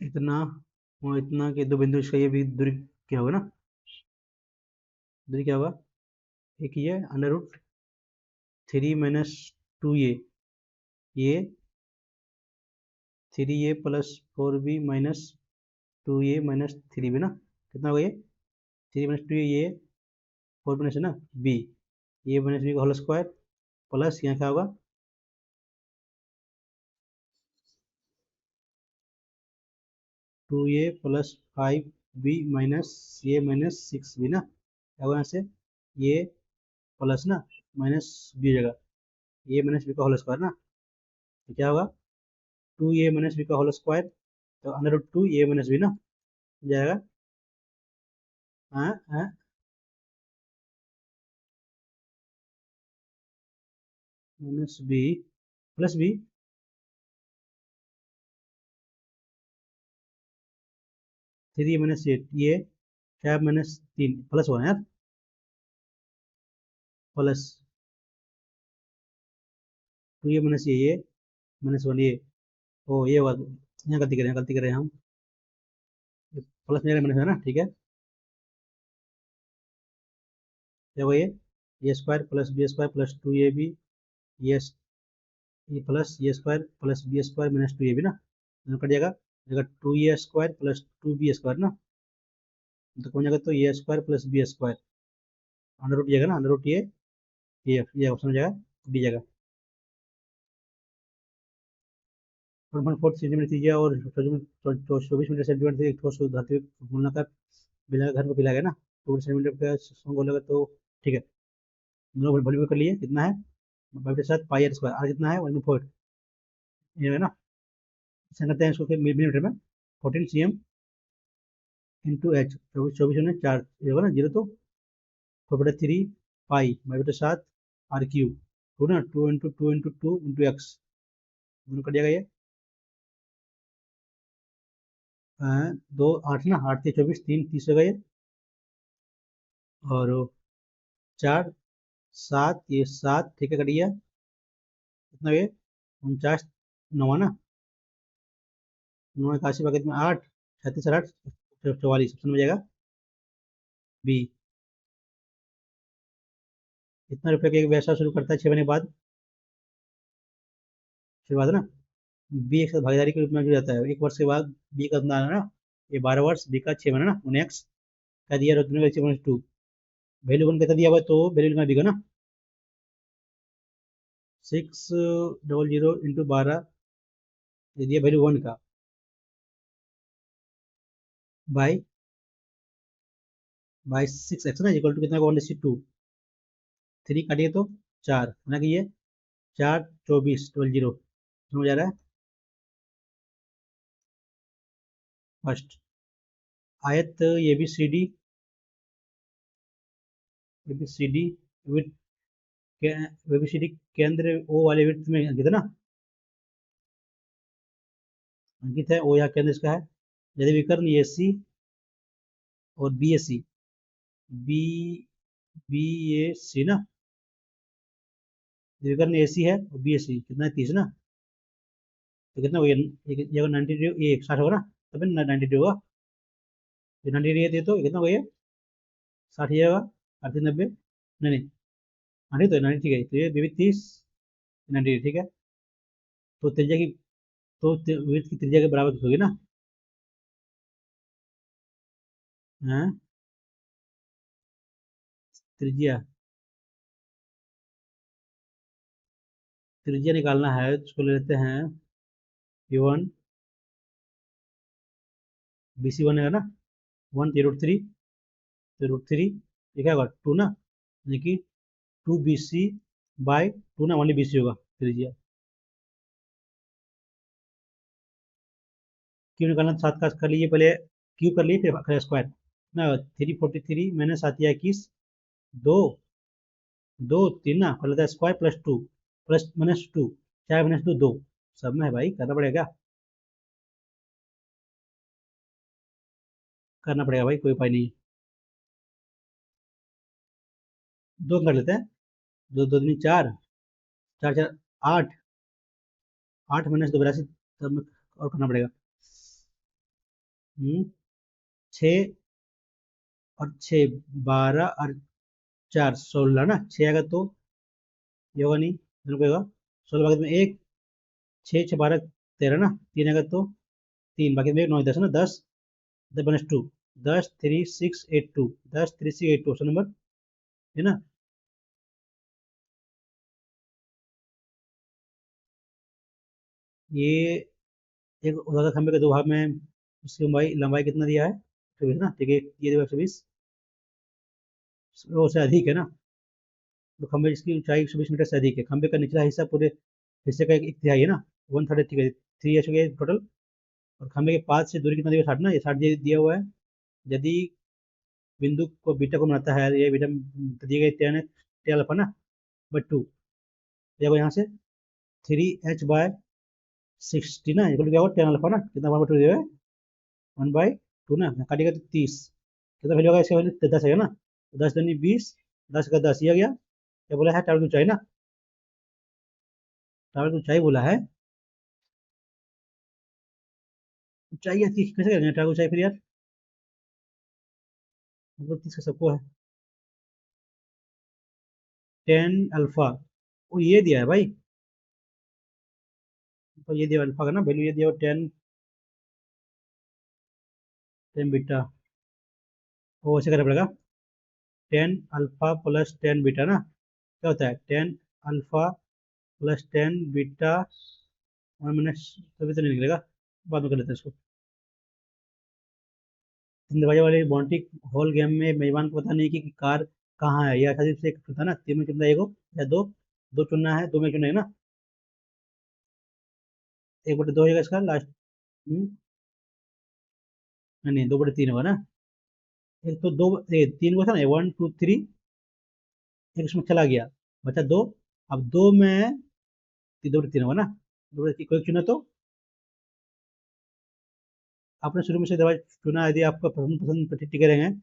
इतना और इतना के दो बिंदु, इसका ये भी दूरी क्या होगा ना, दूरी क्या होगा, एक ये अंडर रूट 3 - 2 ये 3a plus 4b minus 2a minus 3b ना, कितना होगा ये, 3 - 2 ये 4 माइनस है ना b, ये माइनस बी का होल स्क्वायर, प्लस यहाँ क्या होगा, 2a प्लस 5b माइनस ये माइनस 6b ना, क्या होगा यहाँ से, ये प्लस ना माइनस बी जगह, ये माइनस बी का होल स्क्वायर ना, तो क्या होगा, 2a माइनस बी का होल स्क्वायर, तो under root 2a minus B ना हो जाएगा। हाँ हाँ, माइनस बी प्लस बी, 3 - 8 ये 5 - 3 प्लस 1 यार, प्लस 2a माइनस ये माइनस 1 ये, ओ ये बात, यहाँ गलती करें, गलती करें हम, प्लस मेरा माइनस है ना, ठीक है। क्या हुआ ये square plus B square plus 2ab, ये ये प्लस ये square plus B square minus 2ab ना, दोनों कट जाएगा, जगह 2a² प्लस 2b² ना, तो कौन जाएगा, तो A square plus B square, under root जाएगा ना, अंडर रूट ये ऑप्शन हो जाएगा, डी जाएगा। 1.4 सेंटीमीटर त्रिज्या और 24 मीटर सेंटीमीटर से एक ठोस धातु गुना कर बिना घर को पिला गया ना, 2 सेंटीमीटर का सॉन्ग बोलेगा तो, ठीक है। दोनों वॉल्यूम कर लिए, कितना है, बाई के साथ पाई आर स्क्वायर, आर कितना है 1.4, ये है ना। ऐसा करते हैं इसको फिर मिलीमीटर में, 14 cm इंटू एच, 24 24 4 ये होगा ना, 0 तो 4/3 पाई बाई बटे 7 आर क्यूब, टू ना, 2 × 2 × 2 × एक्स, दोनों कट जाएगा ये। दो 8 ना, 8 × 24 3 30 होगा ये, और 4 7 ये 7, ठीक है, कट गया, कितना ये 49 9 ना, 9 81 पैकेट में 8 36 और 8 44, ऑप्शन में जाएगा बी। कितना रुपए का एक व्यवसाय शुरू करता है 6 महीने बाद, शुरुआत है ना, बी एक साथ भागीदारी के रूप में जुड़ जाता है, 1 वर्ष के बाद बी का अपना ना, ये 12 वर्ष, बी का 6 महीना ना, उन्हें एक्स का दिया, और 2 वैल्यू वन कितना दिया हुआ है, तो वैल्यू लिखना बी का ना, 600 ये दिया वैल्यू वन का, बाई 6x ना, इक्वल टू कितना होगा, 1/2, 3 काटिए तो 4 होना कि ये 4 24 समझ आ रहा है। फर्स्ट आयत A B C D with A B C D केंद्र ओ वाले वृत्त में अंकित है ना, अंकित है, ओ यहाँ केंद्र इसका है। यदि विकर्ण ए सी और बी ए सी, बी बी ए सी ना, विकर्ण ए सी है और बी ए सी कितना है, 30 ना, तो कितना हो गया, ये अगर 90 डिग्री, ये 60 होगा ना, तब 90 डिग्री होगा, ये 90 डिग्री है, तो कितना हो गया, 60 ही होगा, 38 90, नहीं नहीं, 90 तो 90 ठीक है, तो ये भी 30 90 ठीक है, तो त्रिज्या की, तो वृत्त की त्रिज्या के बराबर होगी ना, हाँ, त्रिज्या त्रिज्या निकालना है, उसको ले लेते हैं P1 BC1 है ना, 1 √3 ये क्या होगा 2 ना, यानी कि 2 BC/2 ना, ओनली BC होगा त्रिज्या। क्यों निकालना, 7 का कर लीजिए पहले, क्यू कर लिए फिर स्क्वायर ना, 343 मैंने 7 या 21, 2 2 3 ना, कर लेता है स्क्वायर +2 प्लस -2, 4 - 2 2, सब में है भाई, करना पड़ेगा, करना पड़ेगा भाई, कोई उपाय नहीं, 2 कर लेते हैं, 2 2 दूनी 4, 4 4 8, 8 - 2 82, सब में और करना पड़ेगा, 6 और 6 12 और 4 16 ना, 6 आएगा तो ये होगा नहीं, दोनों को होगा, 16 बाकी में 1, 6 6 12 13 ना, 3 आएगा तो 3, बाकी में 1 9 10 ना, 10 10 -2 10 3 6 8 2, 10 3 6 8 2 ऑप्शन नंबर है ना। ये एक उदाहरण खंभे के दो भाग में, उसकी लंबाई लंबाई कितना दिया है, 120 ना, ठीक है, ये देखो 120, वो से अधिक है ना, तो खंभे जिसकी ऊंचाई 120 मीटर से अधिक है, खंभे का निचला हिस्सा पूरे हिस्से का एक तिहाई है ना, 1/3 ठीक है, 3 एच टोटल, और खंभे के पास से दूरी कितना दिया, 60 ना, ये 60 दिया हुआ है, यदि बिंदु को बीटा को बनाता है, ये बीटा दिए गए 10 अल्फा ना /2, देखो यहाँ से 3h/60 ना, इक्वल क्या होगा 10 अल्फा ना, कितना 1/2 दिया है, 1/2 ना, काटेगा तो 30, कितना वैल्यू होगा, इसका वैल्यू 10 है ना, 10 दूनी 20, 10 का 10 ये आ गया, क्या बोला है, टावर की ऊंचाई ना, टावर की ऊंचाई बोला है, ऊंचाई या कैसे करेंगे टावर की ऊंचाई फिर यार, मतलब 30 का सबको है, 10 अल्फा, वो ये दिया है भाई, तो ये दिया अल्फा का ना वैल्यू, ये दिया 10 बीटा, वो ऐसे करना पड़ेगा, 10 अल्फा प्लस 10 बीटा ना, क्या होता है 10 अल्फा प्लस 10 बीटा, 1 मिनट, तभी तो नहीं निकलेगा, बाद में कर लेते हैं इसको। 3 दरवाजे वाले बाउंड्री हॉल गेम में मेजबान को पता नहीं कि कार कहाँ है, यह आसानी से होता है ना, 3 में चुनना है, एक या दो, दो चुनना है, 2 में चुना है ना, 1/2 हो जाएगा इसका लास्ट, नहीं नहीं, 2/3 होगा ना, एक तो दो, 3 को था ना, 1 2 3, एक उसमें चला गया, बचा 2, अब 2 में 2/3 होगा ना, 2/3 कोई चुना तो, आपने शुरू में से दरवाजा चुना, यदि आपका पसंद पसंद पर टिके रहेंगे,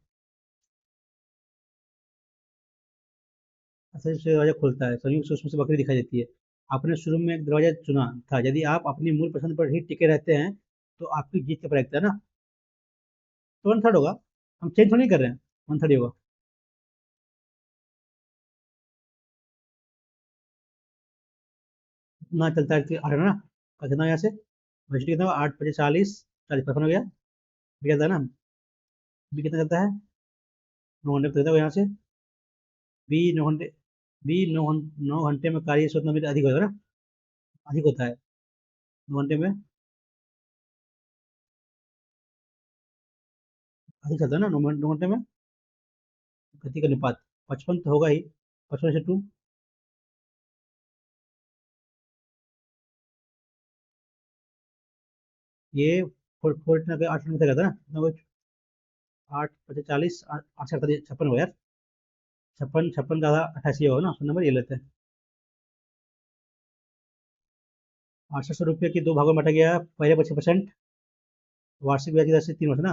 आसानी से दरवाजा खुलता है, संयोग से उसमें से बकरी दिखाई देती है, आपने शुरू में एक दरवाजा चुना था, यदि आप अपनी मूल पसंद पर ही टिके रहते हैं, तो आपकी जीत का प्राप्त है ना, तो 1/3 होगा, हम चेंज थोड़ी नहीं कर रहे हैं, 1/3 होगा, ना चलता है 8 है ना, और कितना यहाँ से वेलोसिटी कितना 8 × 5 = 40, 40 55 हो गया। बी चलता है ना, बी कितना चलता है 9 घंटे में चलता है यहाँ से। बी 9 घंटे, बी 9 घंटे में कार्य से उतना भी अधिक होगा ना, अधिक होता है 9 घंटे में, अधिक चलता है ना 9 घंटे में। गति का अनुपात 55 तो होगा ही, 55/2। ये 8 में था ना, 8 × 5 = 40, 8 56 हो यार, 56 का आधा 88 होगा ना, नंबर ये लेते हैं। 800 रुपये की 2 भागों में बांटा गया, पहले 25%, वार्षिक ब्याज की दर से 3 वर्ष ना,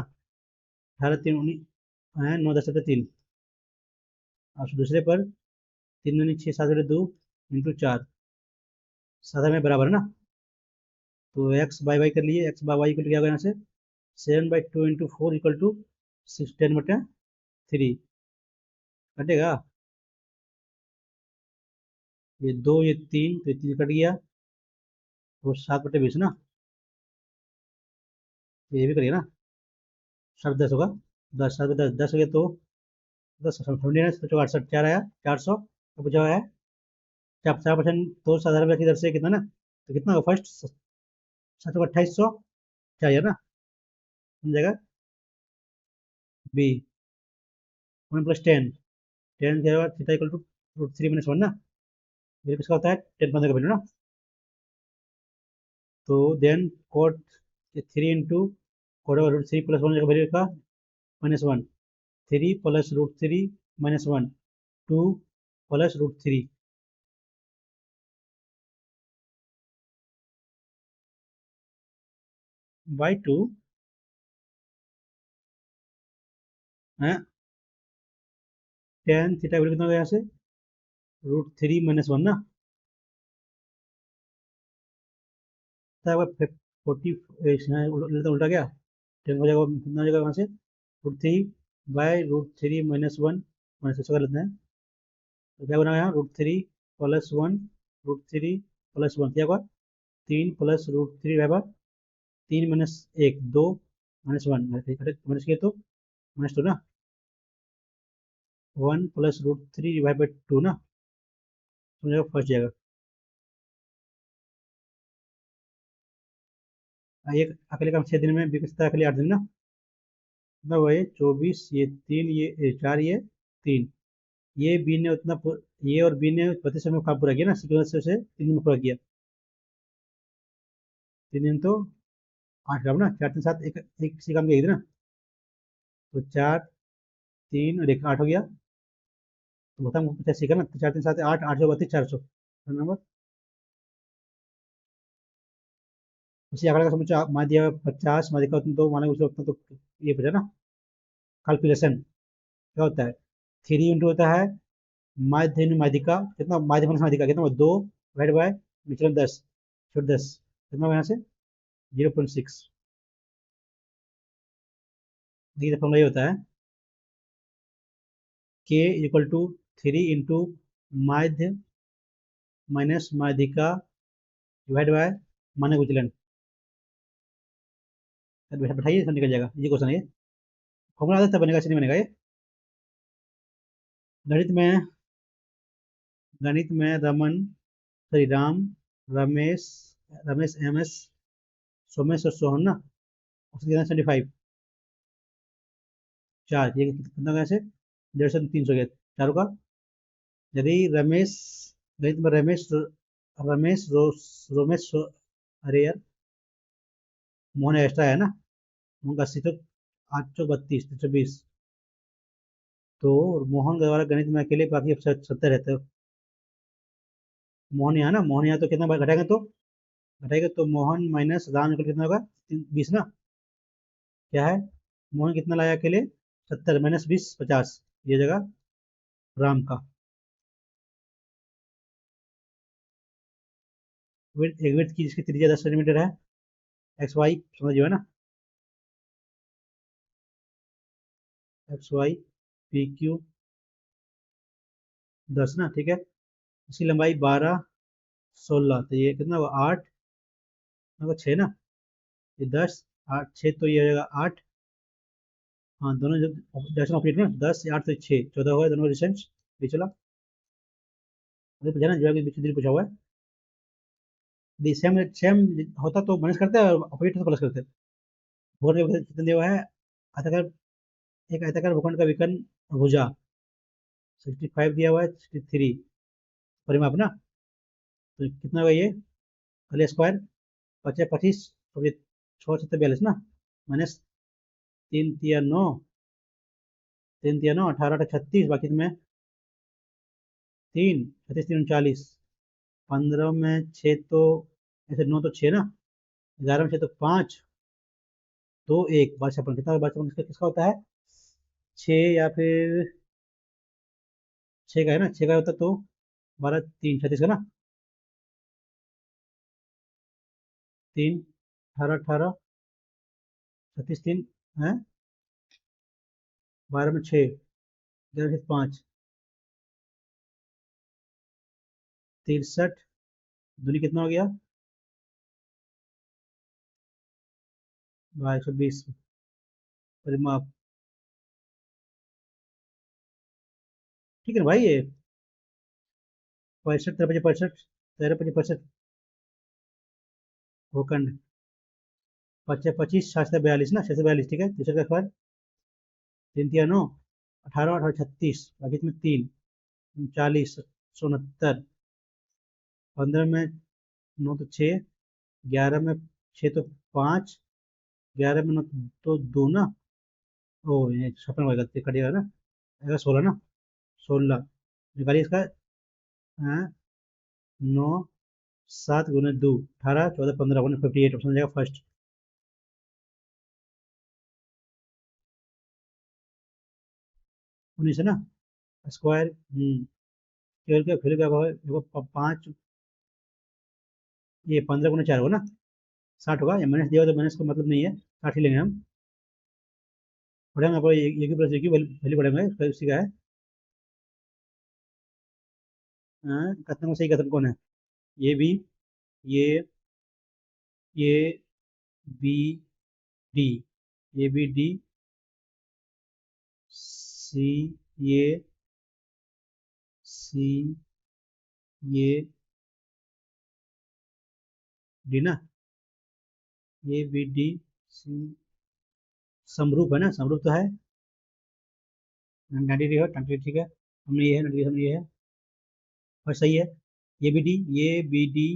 18 3 19 9 10 3, और दूसरे पर 3 दूनी 6 7 2 × 4, साधा में बराबर है ना, तो एक्स बाई वाई कर लिए, एक्स बाई वाई इक्वल क्या होगा यहाँ से 7/2 × 4 = 610/3 कटेगा। ये 2 ये 3, तो ये 3 कट गया, तो 7/20 ना, तो ये भी करिए ना, 7 10 होगा, 10 7 10 हो गया, तो 10 79 तो 68 4 आया 400, अब जो है 4%, तो साधारण ब्याज की दर से कितना ना, तो कितना होगा फर्स्ट 7 × 2800 चाहिए ना, समझेगा। बी 1 + 10, 10 के बाद थीटा इक्वल टू √3 - 1 ना, ये किसका होता है 10 15 का वैल्यू ना, तो देन कोट 3 × कोट √3 + 1 का वैल्यू का -1, 3 + √3 - 1, 2 + √3, बाई 2 है, टेन थीटा वैल्यू कितना होगा यहाँ से √3 - 1 ना, तब 40 उल्टा गया, 10 हो जाएगा, कितना हो जाएगा वहाँ से √3/√3 - 1 माइनस इसका लेते हैं, तो क्या बना यहाँ √3 + 1, √3 + 1 क्या हुआ 3 + √3 3 - 1 2 -1 माइनस किया तो -2 ना, 1 + √3/2 ना, समझेगा फर्स्ट जाएगा। एक अकेले काम 6 दिन में, बी कितना अकेले 8 दिन ना, मतलब वही 24, ये 3 ये 4 ये 3, ये बी ने उतना ये और बी ने 32 समय काम पूरा किया ना, सीक्वेंस से उसे 3 दिन में पूरा किया, 3 दिन तो 8 काम ना, 4 3 7 एक एक सी काम किया ना, तो 4 3 और 1 8 हो गया, तो बता 85 का ना, तो 4 3 7 8 832 400 नंबर। उसी आंकड़े का समझो मान दिया 50 मान दिया तो माना उस वक्त तो ये बचा ना, कैलकुलेशन क्या होता है 3 इंटू होता है माध्य माध्यिका कितना, माध्य माध्यिका कितना 2 डिवाइड बाय विचलन 10 छोड़ 10 कितना होगा यहाँ से 0.6, देखिए फॉर्मूला ये होता है k = 3 इंटू माध्य माइनस माध्यिका डिवाइड बाय मानक विचलन, बैठाइए सब निकल जाएगा, ये क्वेश्चन है ये, फॉर्मूला आता है तब बनेगा, ऐसे नहीं बनेगा ये। गणित में, गणित में Raman sorry Ram Ramesh Ramesh M S Somesh और सोहन ना, उसके कितना 75 4, ये कितना कैसे 150 300 गया चारों का। यदि रमेश, गणित में रमेश रमेश रोमेश अरे यार मोहन एक्स्ट्रा है ना, उनका 832 320, तो मोहन द्वारा गणित में अकेले बाकी 70 रहते हो, मोहन यहाँ ना, मोहन यहाँ तो कितना घटाएगा तो मोहन माइनस राम इक्वल कितना होगा 20 ना, क्या है मोहन कितना लाया अकेले 70 -20 50, ये जगह राम का एक वृत्त की जिसकी त्रिज्या 10 सेंटीमीटर है, एक्स वाई समझिए है ना, एक्स वाई पी क्यू 10 ना, ठीक है, इसकी लंबाई 12 16, तो ये कितना हुआ 8, 6 ना, ये 10, 8 6, तो ये हो जाएगा 8। हाँ दोनों जब डायरेक्शन ऑपोजिट में 10 या 8 तो 6 14 हुआ, दोनों डिस्टेंस ये चला। अभी पूछा ना जो है बीच पूछा हुआ है, सेम सेम होता तो माइनस करते हैं और ऑपोजिट तो प्लस करते हैं। भूगोल में कितना दिया हुआ है, आयताकार, एक आयताकार भूखंड का विकर्ण भुजा 65 दिया हुआ है, 63 परिमाप ना, तो कितना हुआ ये, पहले स्क्वायर 25 और ये 6 42 ना, माइनस 3 3 9, 3 3 9 18 36, बाकी में 3 36 3 39, 15 में 6 तो ऐसे 9 तो 6 ना, 11 में 6 तो 5, 2 1 बादशाह कितना बादशाह किसका होता है, 6 या फिर 6 का है ना, 6 का होता तो 12 3 36 का ना, 3 18 18 36 3 है, 12 में 6, 11 में 5 63 दूनी कितना हो गया, 120 परिमाप, ठीक है ना भाई, ये 65 53 65 53 65 भूखंड 25 742 ना, 642, ठीक है, तीसरे का स्क्वायर 3 3 9 18 18 36, बाकी में 3 40 69, 15 में 9 तो 6, 11 में 6 तो 5, 11 में 9 तो 2 ना, ओ ये 56 होगा, कटेगा ना, आएगा 16 ना, 16 निकालिए इसका, हाँ, 9 7 गुने 2 18 14 15 158 ऑप्शन हो जाएगा फर्स्ट। 19 है ना, स्क्वायर खेल के फिर क्या होगा, देखो 5, ये 15 गुना 4 होगा ना, 60 होगा, या माइनस दिया होगा तो माइनस का मतलब नहीं है, 60 ही लेंगे हम, पढ़ेंगे पर ये की प्लस ये की वैल्यू पढ़ेंगे, फिर उसी का है। हाँ, कथन को सही कथन कौन है, ये भी, ये ये बी डी, ये बी डी सी, ये सी, ये डी ना, ये बी डी सी, समरूप है ना, समरूप तो है, 93 है, 23 ठीक है, हमने ये है 93, हमने ये है और सही है। ये बी डी, ये बी डी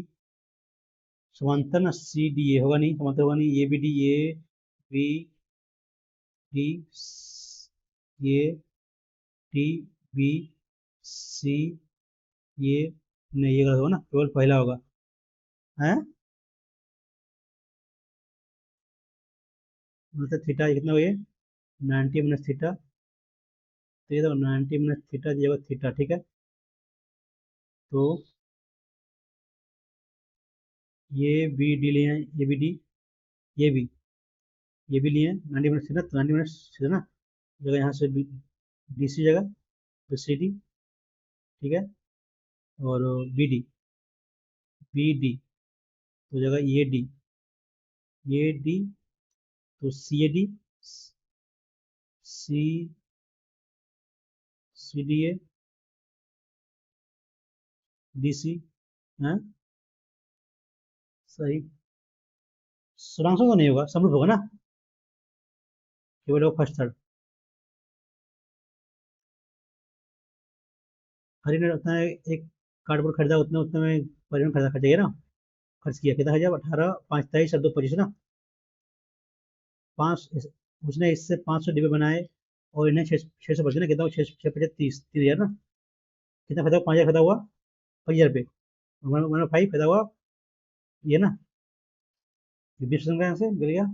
समांतर ना, सी डी ए होगा नहीं, समांतर होगा नहीं, ये बी डी, ये बी डी ये डी बी सी, ये नहीं, ये गलत होगा ना, केवल पहला होगा है, मतलब थीटा ये कितना हुआ ये 90 माइनस थीटा, तो ये तो 90 माइनस थीटा दिया होगा थीटा, ठीक है, तो ये बी डी लिए हैं, ये बी डी, ये भी लिए हैं 90 माइनस थीटा, तो 90 माइनस थीटा ना, जगह यहाँ से डी सी जगह, तो सी डी, ठीक है, और बी डी तो जगह ये डी तो C A D, C C D A D C, है सही, सुनांशों तो नहीं होगा, समरूप होगा ना, केवल होगा फर्स्ट थर्ड। हरी ने उतना एक कार्डबोर्ड खरीदा, उतने उतने में परिवहन खरीदा, खर्च ना, खर्च किया कितना, 18 5 23 और 2 25 ना, पाँच उसने इससे 500 डिब्बे बनाए और इन्हें 600 बचे ना, कितना 6 6 30 30 हजार ना, कितना फायदा हुआ, 5 हजार फायदा हुआ, 5 हजार रुपये, 1 5 फायदा हुआ ये ना, 20% का यहाँ से गिर गया।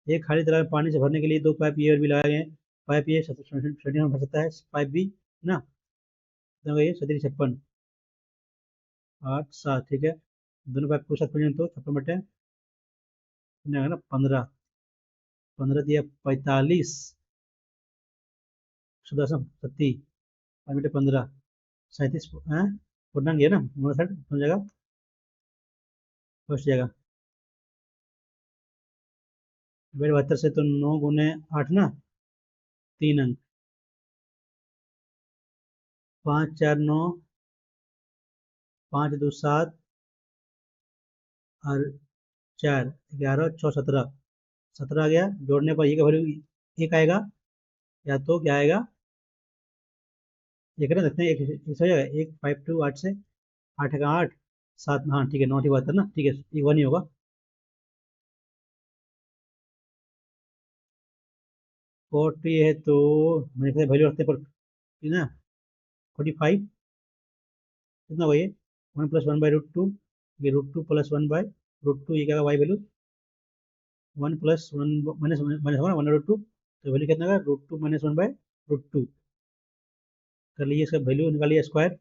एक खाली तालाब में पानी से भरने के लिए 2 पाइप ये और भी लगाए गए हैं, पाइप ये 70 में भर सकता है, पाइप बी ना, कितना हुआ ये 37 56 8 7, ठीक है, दोनों पाइप को साथ मिलाएं तो 56 बटे कितना आएगा ना, 15, 15 दिया 45, 10 सत्ती 5 बटे 15 37 है, पूर्णांक ये ना 59 हो जाएगा फर्स्ट जगह। फिर 72 से तो 9 गुने 8 ना, 3 अंक, 5 4 9, 5 2 7 और 4 11 6 17, 17 आ गया। जोड़ने पर ये का वैल्यू एक आएगा, या तो क्या आएगा, एक ना देखते हैं, एक हो जाएगा, एक 5 2 8 से, 8 का 8 7, हाँ ठीक है, 9 72 ना, ठीक है, एक 1 ही होगा। 40 है तो मेरे ख्याल वैल्यू रखते पर ना 45, कितना हुआ ये, 1 + 1/√2, ये √2 + 1/√2, ये क्या वाई वैल्यू 1 + 1 माइनस होगा ना 1/√2, तो वैल्यू कितना होगा √2 - 1/√2। कर लीजिए, इसका वैल्यू निकालिए स्क्वायर,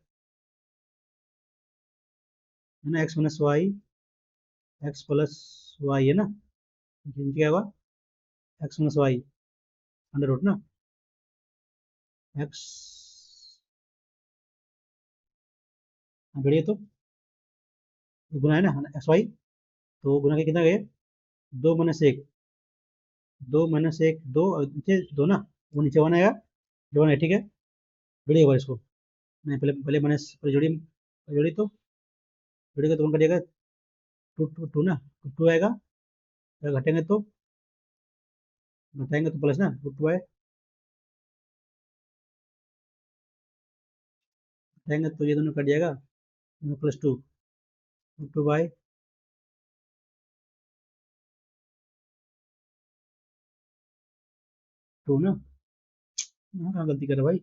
है ना, x - y है ना, नीचे क्या होगा x - y अंडर रूट ना, x बढ़िए, तो गुना है ना एक्स वाई, तो गुना के कितना गए, 2 - 1, 2 - 1 2, और नीचे 2 ना, वो नीचे 1 आएगा, जो 1 है, ठीक है, जोड़िए एक बार इसको, नहीं पहले पहले माइनस पहले जोड़ी, जोड़ी तो जोड़ेगा तो 1 कटिएगा, 2 ना, 2 आएगा, अगर घटेंगे तो, घटाएंगे तो प्लस ना, √2 आए, घटाएंगे तो ये दोनों कट जाएगा, +2, √2 2 ना, यहाँ कहाँ गलती करे भाई,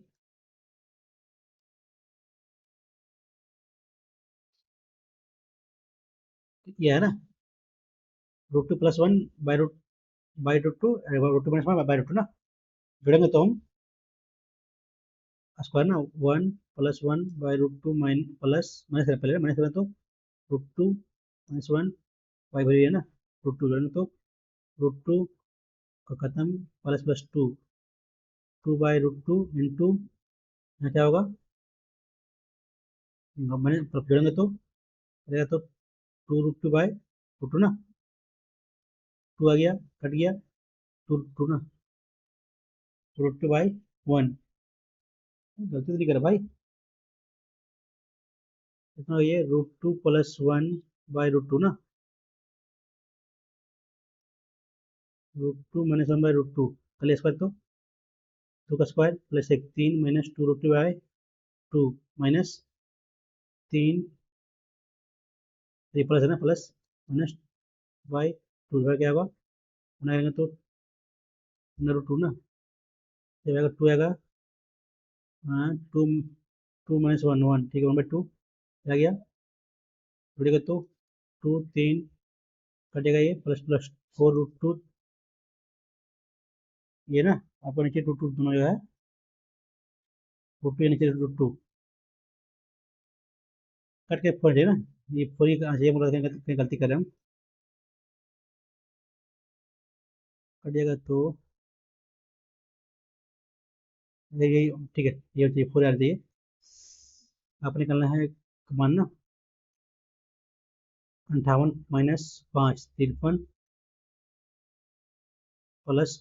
ये है ना √2 + 1/√2, √2 - 1/√2 ना, जोड़ेंगे तो हम स्क्वायर ना, 1 + 1/√2 प्लस माइनस करें, पहले माइनस करें तो √2 - 1 वाई वैल्यू है ना, √2 जोड़ेंगे तो √2 का खत्म, ++2, 2/√2 इंटू, यहाँ क्या होगा, मैंने जोड़ेंगे तो रहेगा तो 2√2/√2 ना, 2 आ गया, कट गया, 2 2 ना, 2√2/1, गलती तो नहीं करे भाई, कितना ये √2 + 1/√2 ना, √2 - 1/√2, कल स्क्वायर तो 2 का स्क्वायर प्लस 1, 3 - 2√2/2 माइनस 3, ये प्लस है ना, प्लस माइनस बाई 2 क्या होगा, बनाएंगे तो √2 ना, जब आएगा 2 आएगा, हाँ 2, 2 - 1 1, ठीक है, 1/2 आ गया, जुड़ेगा तो 2 3 कटेगा, ये प्लस प्लस 4√2, ये ना आपको नीचे 2 2 दोनों जो है, √2 नीचे √2 कट के 4 है ना, ये 4 ही ये मतलब कहीं गलती कर रहे हैं हम, कटिएगा तो यही, ठीक है, ये चाहिए 4 आ जाइए, आप निकलना है कमान ना, 58 - 5 53 प्लस,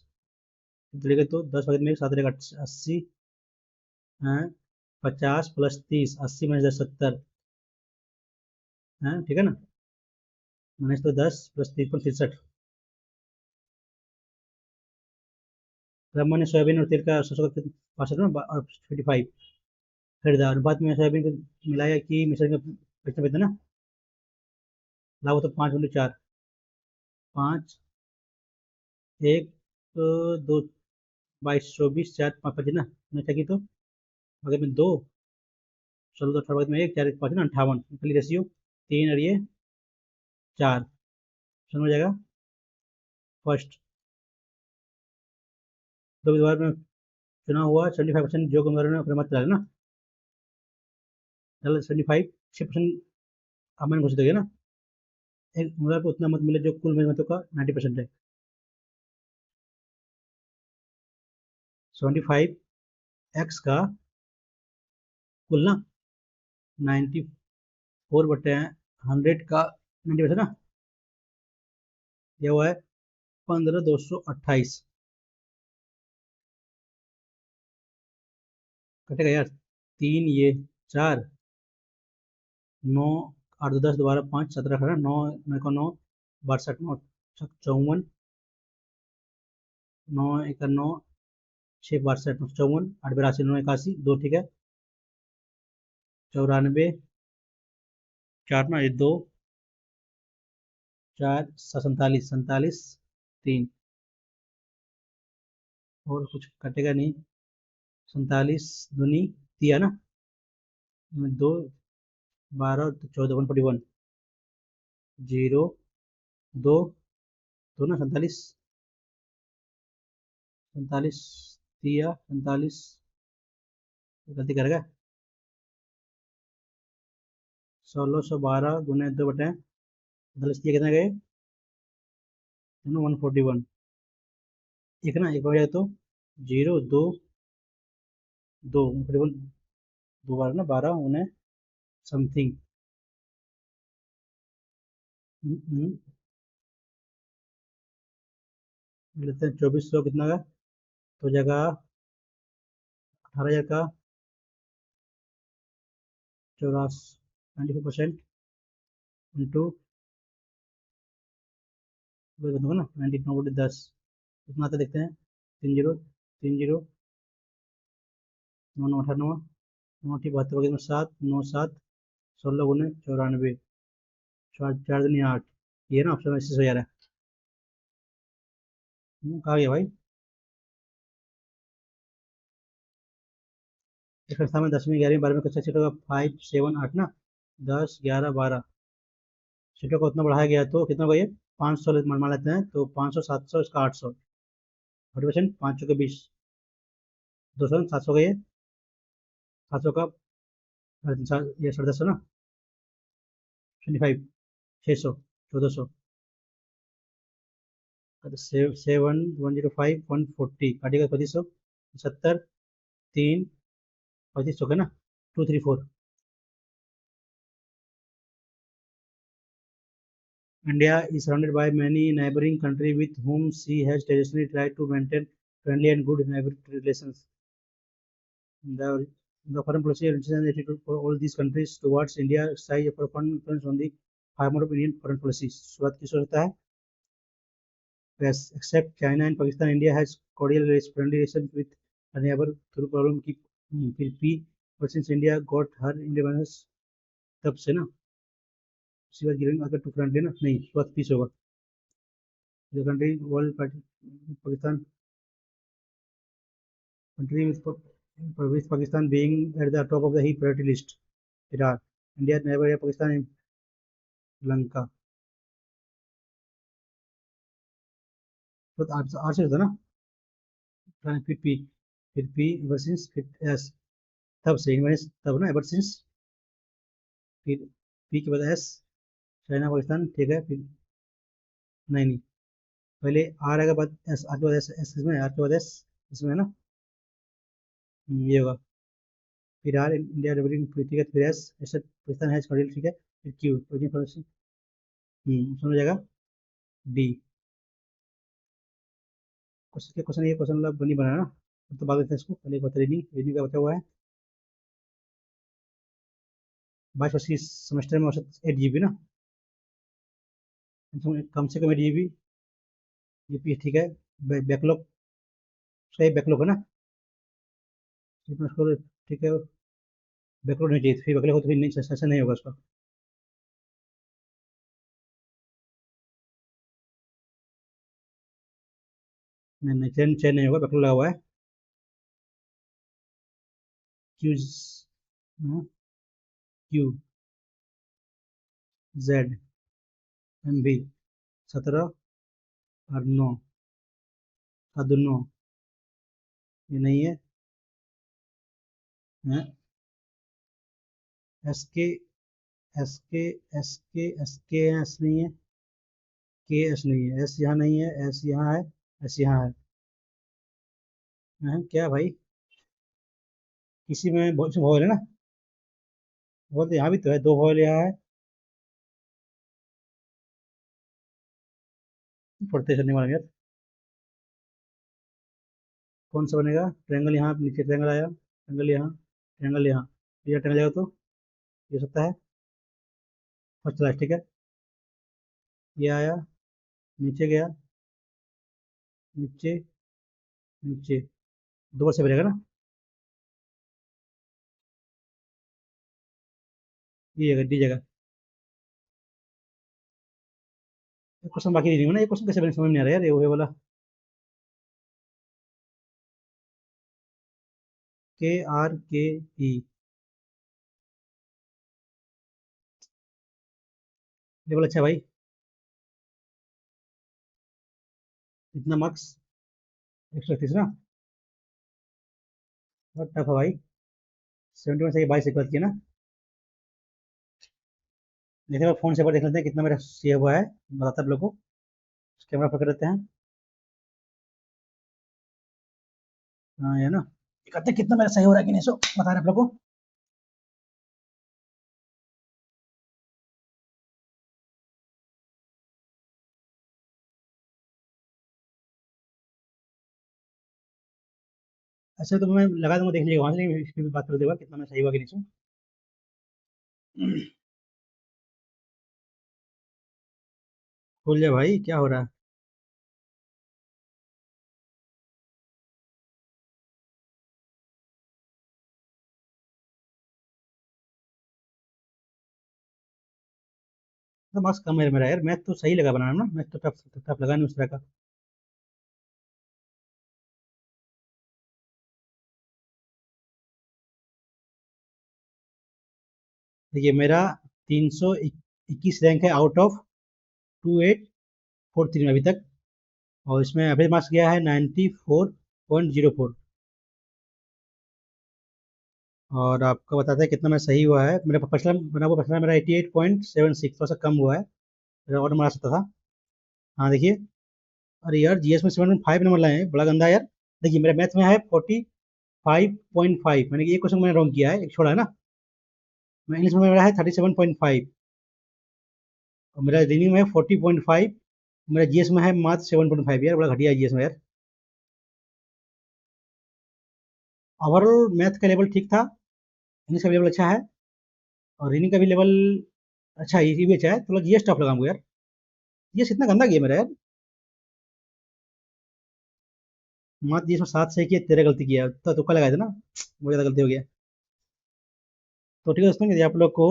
जुड़ेगा तो 10 वगैरह में 7 रहेगा 80, हाँ 50 + 30, 80 - 10 70, हाँ ठीक है ना, माइनस तो 10 + 3 63, रमन ने सोयाबीन और तेल का 65 में और 55 खरीदा, अनुपात में सोयाबीन को मिलाया कि मिश्रण का बेचना बेचना ना, लाभ तो 5 × 4, 5 1 2 22 24 4 5 5 ना, मैं क्या की तो अगर मैं 2 16 तो 18 में 1 4 1 5 ना 58, निकली रेशियो 3 और ये 4, समझ जाएगा फर्स्ट, दो बार में चुना हुआ 75% जो उम्मीदवारों ने अपने मत डाले ना, चलो 75 6% अमन घोषित हो गया ना, एक उम्मीदवार को उतना मत मिले जो कुल मतों का 90% है, 75 एक्स का कुल ना 90 4/100 का 90% ना, ये हुआ है 15,228। कटेगा यार, 3 ये 4, 9, 8 2 10 12 5 17 18, 9 9 को 9 62 9 54, 9 1 9 6 62 54, 8 82 9 81 2, ठीक है। 94, 4 ना, ये 2 4 47 47 3, और कुछ कटेगा नहीं। 47 दूनी 3 ना, 2 12 14 141 0 2 2 ना, 47 47 दिया 47, गलती करेगा। 1612 गुने 2/, 47 दिया, कितना गए, 141। एक ना, एक हो जाए तो 0 2 2 141, 2 बार ना, 12 उन्हें समथिंग। लेते हैं 2400, कितना का तो जगह 18,000 का 84, 94% इंटू ना 90 10, कितना आता देखते हैं। 30 30 9 9 98, 9 72 7 9 7 16 गुने 94, 4 दूनी 8, ये ना ऑप्शन में हो जा रहा है। कहा गया भाई। एक संस्था में 10वीं 11वीं 12वीं कक्षा सीटों का 5 7 8 ना, 10 11 12 सीटों को उतना बढ़ाया गया तो कितना होगा ये, 500 मान लेते हैं, तो 500 700, इसका 800, 40%, 5 के 20, 200 700 का ये, 700 का ये 750 ना, 25 600 1400, 7 105 140 काटिएगा 2500, 70 3 2500 का ना, 234। India is surrounded by many neighboring countries with whom she has traditionally tried to maintain friendly and good neighborhood relations. The foreign policy and attitude for all these countries towards India exercise a profound influence on the form of Indian foreign policy. शुरुआत किस होता है? Yes, except China and Pakistan, India has cordial friendly relations with a neighbor through problem की फिर भी, but since India got her independence तब से ना, she was given अगर टू फ्रेंडली ना, नहीं शुरुआत पीस होगा। The country world Pakistan country with Pakistan being at the top of the heap priority list. Iraq, India neighbor Pakistan and Lanka. तो आर से होता ना, फिर पी एवर सिंस, फिर एस, तब से इन्वेंस तब ना, एवर सिंस, फिर पी के बाद एस, चाइना पाकिस्तान, ठीक है। फिर नहीं नहीं, पहले आर आएगा, बाद एस, आर के बाद एस, एस इसमें, आर के बाद एस इसमें है ना, ये होगा। फिर आर इंडिया डेवलपिंग, ठीक है। फिर S, S Pakistan has cordial, ठीक है। फिर क्यू उसमें हो जाएगा डी। क्वेश्चन ये क्वेश्चन मतलब नहीं बनाना, तो बाद में इसको पहले बता, रीडिंग रीडिंग का बचा हुआ है 22 सेमेस्टर में औसत 8 GB ना, कम से कम 8 GB जीपी, ठीक है। बैकलॉग, सही बैकलॉग है ना, इतना स्कोर, ठीक है। बैकलॉग नहीं चाहिए, फिर बैकलॉग हो तो फिर नहीं, सेशन नहीं होगा उसका। नहीं नहीं, चेन चेन नहीं होगा, बैकलॉग लगा हुआ है। Q, Q Z M B 17 और 9 का दोनों, ये नहीं है। एस के एस के एस के एस के एस नहीं है, के एस नहीं है, एस यहाँ नहीं है, एस यहाँ है, एस यहाँ है। क्या भाई, किसी में बहुत से है ना, बोलते यहाँ भी तो है, 2 वॉयल यहाँ है। पढ़ते चलने वाला यार। कौन सा बनेगा? ट्रायंगल यहाँ नीचे, ट्रायंगल आया, ट्रायंगल यहाँ, ट्रायंगल यहाँ, ये ट्रायंगल जाएगा तो ये सकता है फर्स्ट क्लास, ठीक है। ये आया, नीचे गया, नीचे, नीचे, 2 बार से बनेगा ना। ये जगह, डी जगह। ये क्वेश्चन बाकी नहीं हुआ ना, ये क्वेश्चन कैसे बने समझ में नहीं आ रहा यार, ये वो वाला। KRKE लेवल अच्छा है भाई। इतना मार्क्स 131 ना, बहुत टफ है भाई। 71 से 22 एक बात किया ना। देखिए फोन से एक बार देख लेते हैं कितना मेरा सेव हुआ है, बताता है आप लोग को। कैमरा पकड़ लेते हैं। हाँ ये ना, ये कहते हैं कितना मेरा सही हो रहा है कि नहीं, सो बता रहे हैं आप लोग को। अच्छा तो मैं लगा दूंगा, देख लीजिएगा वहां से, नहीं इसकी भी बात कर देगा कितना मैं सही हुआ कि नहीं सो। खोल जा भाई, क्या हो रहा है? तो मार्क्स कम है मेरा यार, मैथ तो सही लगा बनाना ना, मैथ तो टफ टफ लगा नहीं उस तरह का। देखिए मेरा 321 रैंक है आउट ऑफ 2843 में अभी तक। और इसमें एवरेज मार्क्स गया है 94.04। और आपको बताते हैं कितना मैं सही हुआ है। मेरा पिछला मेरा 88.76, थोड़ा सा कम हुआ है, मेरा और मारा सकता था। हाँ देखिए, अरे यार जीएस में 7.5 नंबर लाए हैं, बड़ा गंदा है यार। देखिए मेरा मैथ में है 45.5, मैंने ये क्वेश्चन मैंने रॉन्ग किया है, एक छोड़ा है ना। मैं इंग्लिश में मेरा है 37.5, और मेरा रीडिंग में है 40.5, मेरा जीएस में है मात्र 7.5। यार बड़ा घटिया है जीएस में यार। ओवरऑल मैथ का लेवल ठीक था, इंग्लिश का भी लेवल अच्छा है, और रीडिंग का भी लेवल अच्छा है, ये भी अच्छा है। थोड़ा जीएस टफ लगा मुझे यार, जीएस इतना गंदा गया मेरा यार। मात्र जीएस में 7 सही किया, 13 गलती किया, तो तुक्का लगाया था ना, मुझे ज़्यादा गलती हो गया। तो ठीक है दोस्तों, यदि आप लोग को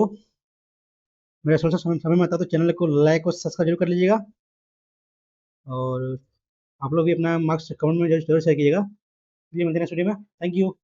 मेरा सोचा समझ समझ में आता है तो चैनल को लाइक और सब्सक्राइब जरूर कर लीजिएगा। और आप लोग भी अपना मार्क्स कमेंट में जरूर जरूर शेयर कीजिएगा। चलिए मिलते हैं नेक्स्ट वीडियो में, थैंक यू।